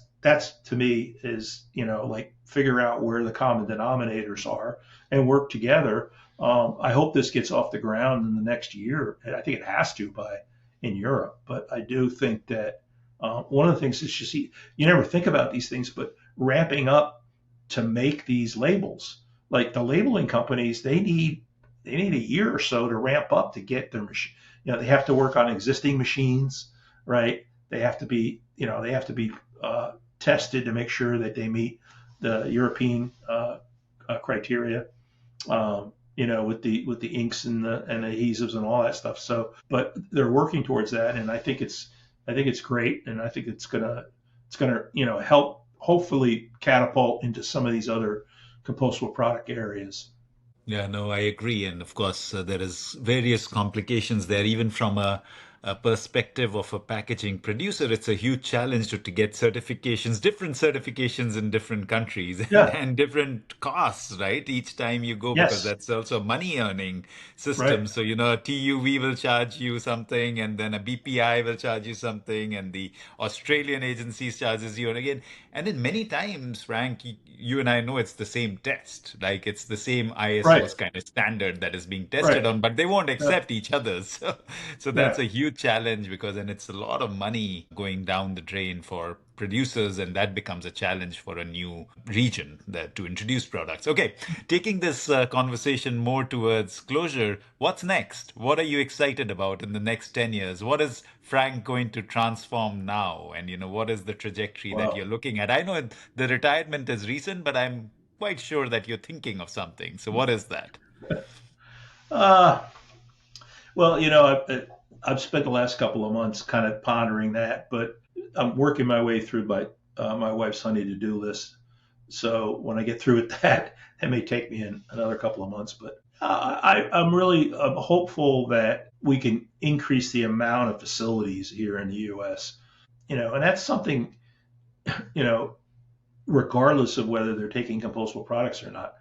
to me is, like, figure out where the common denominators are and work together. I hope this gets off the ground in the next year. I think it has to in Europe, but I do think that one of the things is just, you never think about these things, but ramping up to make these labels, like the labeling companies, they need need a year or so to ramp up to get their machine. They have to work on existing machines, right? They have to be, tested to make sure that they meet the European criteria. With the inks and adhesives and all that stuff. So, but they're working towards that, and I think it's great, and I think it's gonna help hopefully catapult into some of these other compostable product areas. Yeah, no, I agree. And of course, there is various complications there, even from a perspective of a packaging producer. It's a huge challenge to get certifications, different certifications in different countries Yeah. and different costs, right? Each time you go, because Yes. that's also a money earning Right. system. So, a TUV will charge you something, and then a BPI will charge you something, and the Australian agencies charges you. And again, and then many times, Frank, you and I know it's the same test, like it's the same Right. ISO's kind of standard that is being tested Right. on, but they won't Yeah. accept each other's. So that's Yeah. a huge challenge, because then it's a lot of money going down the drain for producers, and that becomes a challenge for a new region that to introduce products. Okay, taking this conversation more towards closure, what's next? What are you excited about in the next 10 years? What is Frank going to transform now? And what is the trajectory that you're Well. looking at? I know the retirement is recent, but I'm quite sure that you're thinking of something. So what is that? Uh, well, I've spent the last couple of months kind of pondering that, but I'm working my way through my wife's honey to do list. So when I get through with that, it may take me another couple of months. But I'm hopeful that we can increase the amount of facilities here in the U.S. And that's something, you know, regardless of whether they're taking compostable products or not.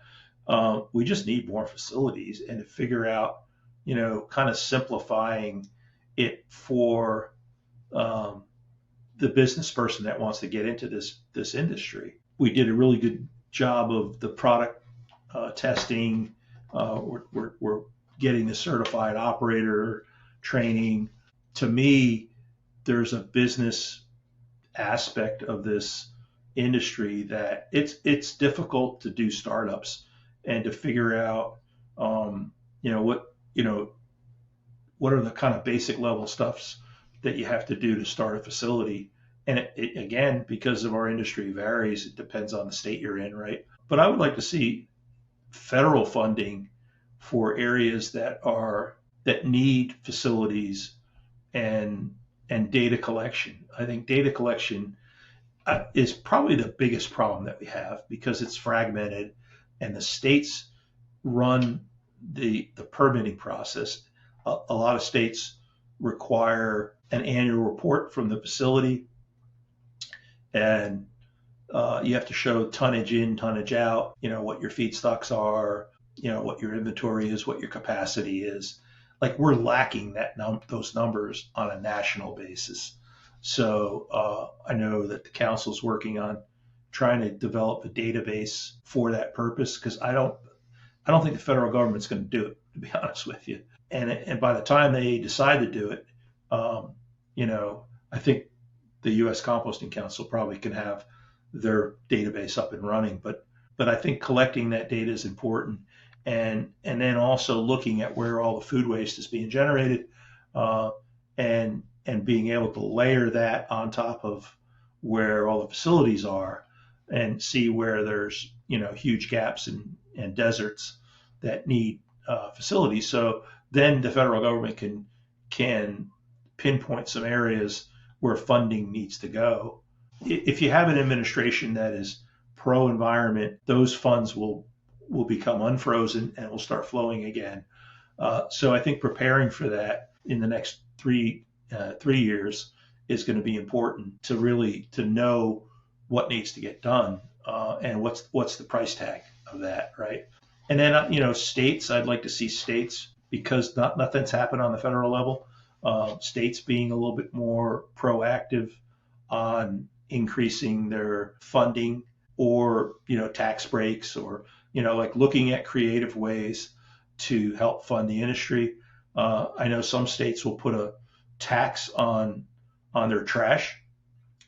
We just need more facilities and to figure out, kind of simplifying it for um, the business person that wants to get into this industry. We did a really good job of the product testing. We're getting the certified operator training. To me, there's a business aspect of this industry that it's difficult to do startups and to figure out what are the kind of basic level stuffs that you have to do to start a facility. And again, because of our industry varies, it depends on the state you're in, right? But I would like to see federal funding for areas that need facilities and data collection. I think data collection is probably the biggest problem that we have because it's fragmented and the states run the permitting process. A lot of states require an annual report from the facility, and you have to show tonnage in, tonnage out. What your feedstocks are. What your inventory is, what your capacity is. Like we're lacking those numbers on a national basis. So I know that the council's working on trying to develop a database for that purpose because I don't think the federal government's going to do it, to be honest with you. And by the time they decide to do it, um, I think the U.S. Composting Council probably can have their database up and running. But I think collecting that data is important, and then also looking at where all the food waste is being generated, uh, and being able to layer that on top of where all the facilities are, and see where there's huge gaps and deserts that need facilities. So then the federal government can pinpoint some areas where funding needs to go. If you have an administration that is pro environment, those funds will become unfrozen and will start flowing again. So I think preparing for that in the next 3 years is going to be important to really to know what needs to get done and what's the price tag of that, right? And then states. I'd like to see states because nothing's happened on the federal level. States being a little bit more proactive on increasing their funding or tax breaks or like looking at creative ways to help fund the industry. I know some states will put a tax on their trash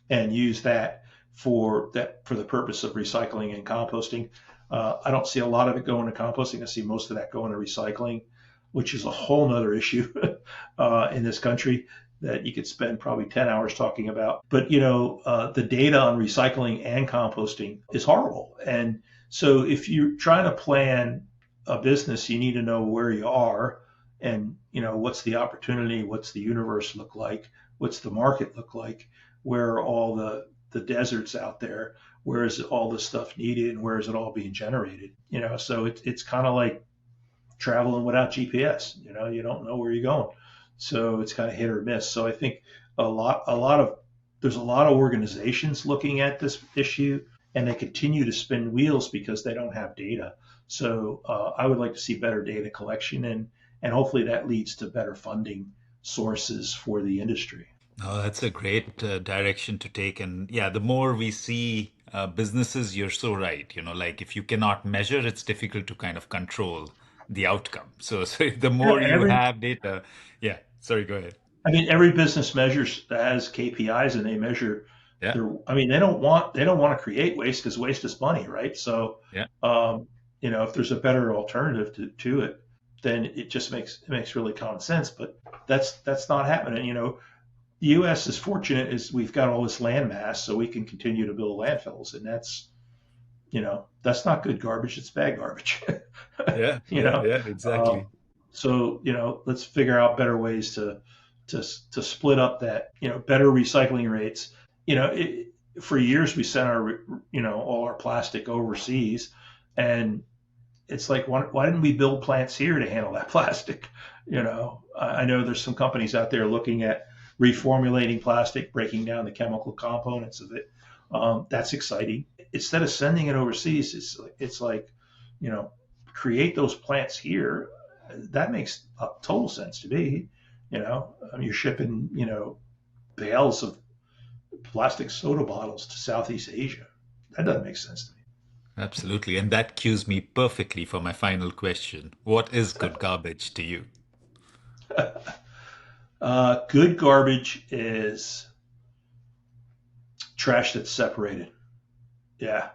and use that for the purpose of recycling and composting. I don't see a lot of it going to composting. I see most of that going to recycling, which is a whole nother issue in this country that you could spend probably 10 hours talking about. But, the data on recycling and composting is horrible. And so if you're trying to plan a business, you need to know where you are and, what's the opportunity, what's the universe look like, what's the market look like, where are all the deserts out there, where is all this stuff needed, and where is it all being generated? So it's kind of like traveling without GPS. You don't know where you're going. So it's kind of hit or miss. So I think there's a lot of organizations looking at this issue, and they continue to spin wheels because they don't have data. So I would like to see better data collection, and hopefully that leads to better funding sources for the industry. Oh, that's a great direction to take. And yeah, the more we see businesses, you're so right. Like if you cannot measure, it's difficult to kind of control the outcome. So the Yeah, more and you have data, yeah, sorry, go ahead. every business measures has KPIs, and they measure Yeah, they don't want to create waste because waste is money, right? So, yeah. if there's a better alternative to it, then it makes really common sense. But that's not happening. The U.S. is fortunate is we've got all this land mass, so we can continue to build landfills, and that's not good garbage. It's bad garbage. Yeah, you yeah, know. yeah, Um, exactly. so let's figure out better ways to split up that better recycling rates. For years we sent all our plastic overseas, and it's like why didn't we build plants here to handle that plastic? I know there's some companies out there looking at reformulating plastic, breaking down the chemical components of it. That's exciting. Instead of sending it overseas, it's like you know create those plants here. That makes total sense to me. You're shipping bales of plastic soda bottles to Southeast Asia. That doesn't make sense to me. Absolutely. And that cues me perfectly for my final question. What is good garbage to you? Good garbage is trash that's separated. Yeah.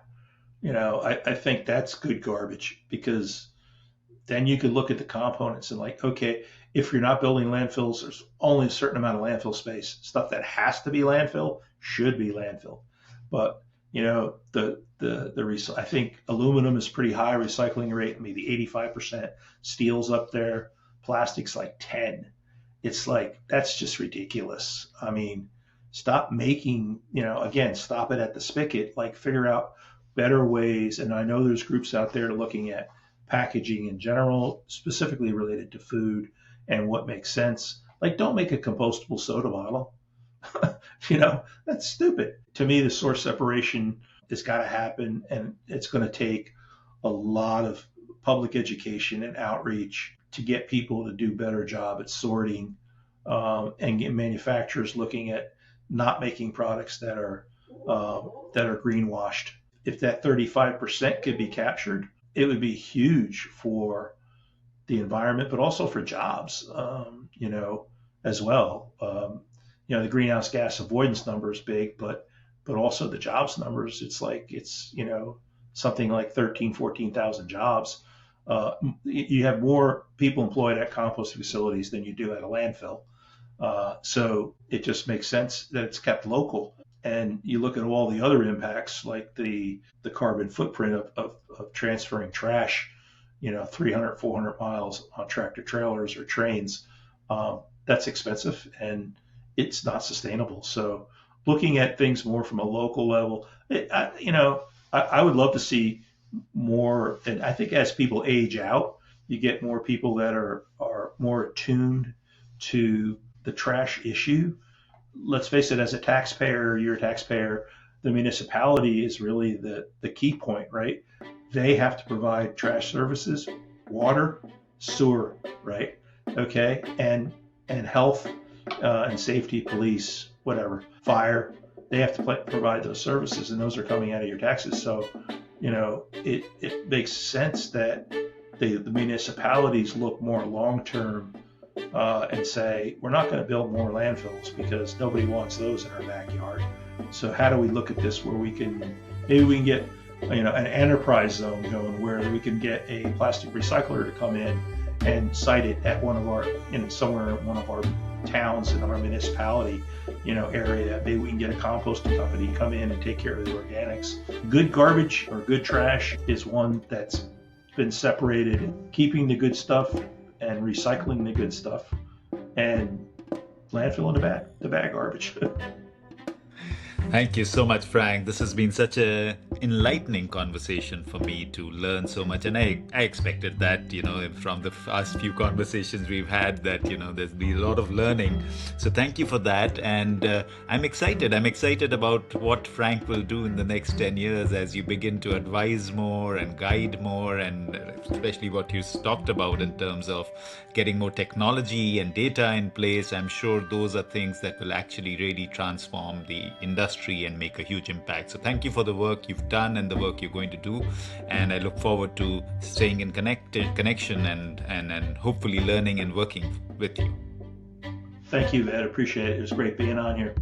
I think that's good garbage because then you could look at the components and like, okay, if you're not building landfills, there's only a certain amount of landfill space. Stuff that has to be landfill should be landfill. But I think aluminum is pretty high recycling rate, maybe 85%. Steel's up there. Plastic's like 10. It's like that's just ridiculous. I mean, stop making, again, stop it at the spigot, like figure out better ways. And I know there's groups out there looking at packaging in general, specifically related to food and what makes sense. Like, don't make a compostable soda bottle. That's stupid. To me, the source separation has got to happen, and it's going to take a lot of public education and outreach to get people to do a better job at sorting and get manufacturers looking at not making products that are greenwashed. If that 35% could be captured, it would be huge for the environment, but also for jobs, as well. The greenhouse gas avoidance number is big, but also the jobs numbers. It's something like 14,000 jobs. You have more people employed at compost facilities than you do at a landfill. So it just makes sense that it's kept local. And you look at all the other impacts, like the carbon footprint of transferring trash, 300, 400 miles on tractor trailers or trains. That's expensive and it's not sustainable. So looking at things more from a local level, I would love to see more. And I think as people age out, you get more people that are more attuned to the trash issue. Let's face it, as a taxpayer, you're a taxpayer, the municipality is really the key point, right? They have to provide trash services, water, sewer, right? Okay, and health and safety, police, whatever, fire. They have to provide those services, and those are coming out of your taxes. So, it makes sense that the municipalities look more long term and say, we're not going to build more landfills because nobody wants those in our backyard. So how do we look at this where maybe we can get an enterprise zone going where we can get a plastic recycler to come in and site it at one of our, somewhere in one of our towns in our municipality, area. Maybe we can get a composting company to come in and take care of the organics. Good garbage or good trash is one that's been separated, keeping the good stuff and recycling the good stuff, and landfill in the bad garbage. Thank you so much, Frank. This has been such a enlightening conversation for me to learn so much. And I expected that, from the first few conversations we've had that, there's been a lot of learning. So thank you for that. And I'm excited. I'm excited about what Frank will do in the next 10 years as you begin to advise more and guide more, and especially what you talked about in terms of getting more technology and data in place. I'm sure those are things that will actually really transform the industry and make a huge impact. So thank you for the work you've done and the work you're going to do. And I look forward to staying in connection and hopefully learning and working with you. Thank you, Ed. Appreciate it. It was great being on here.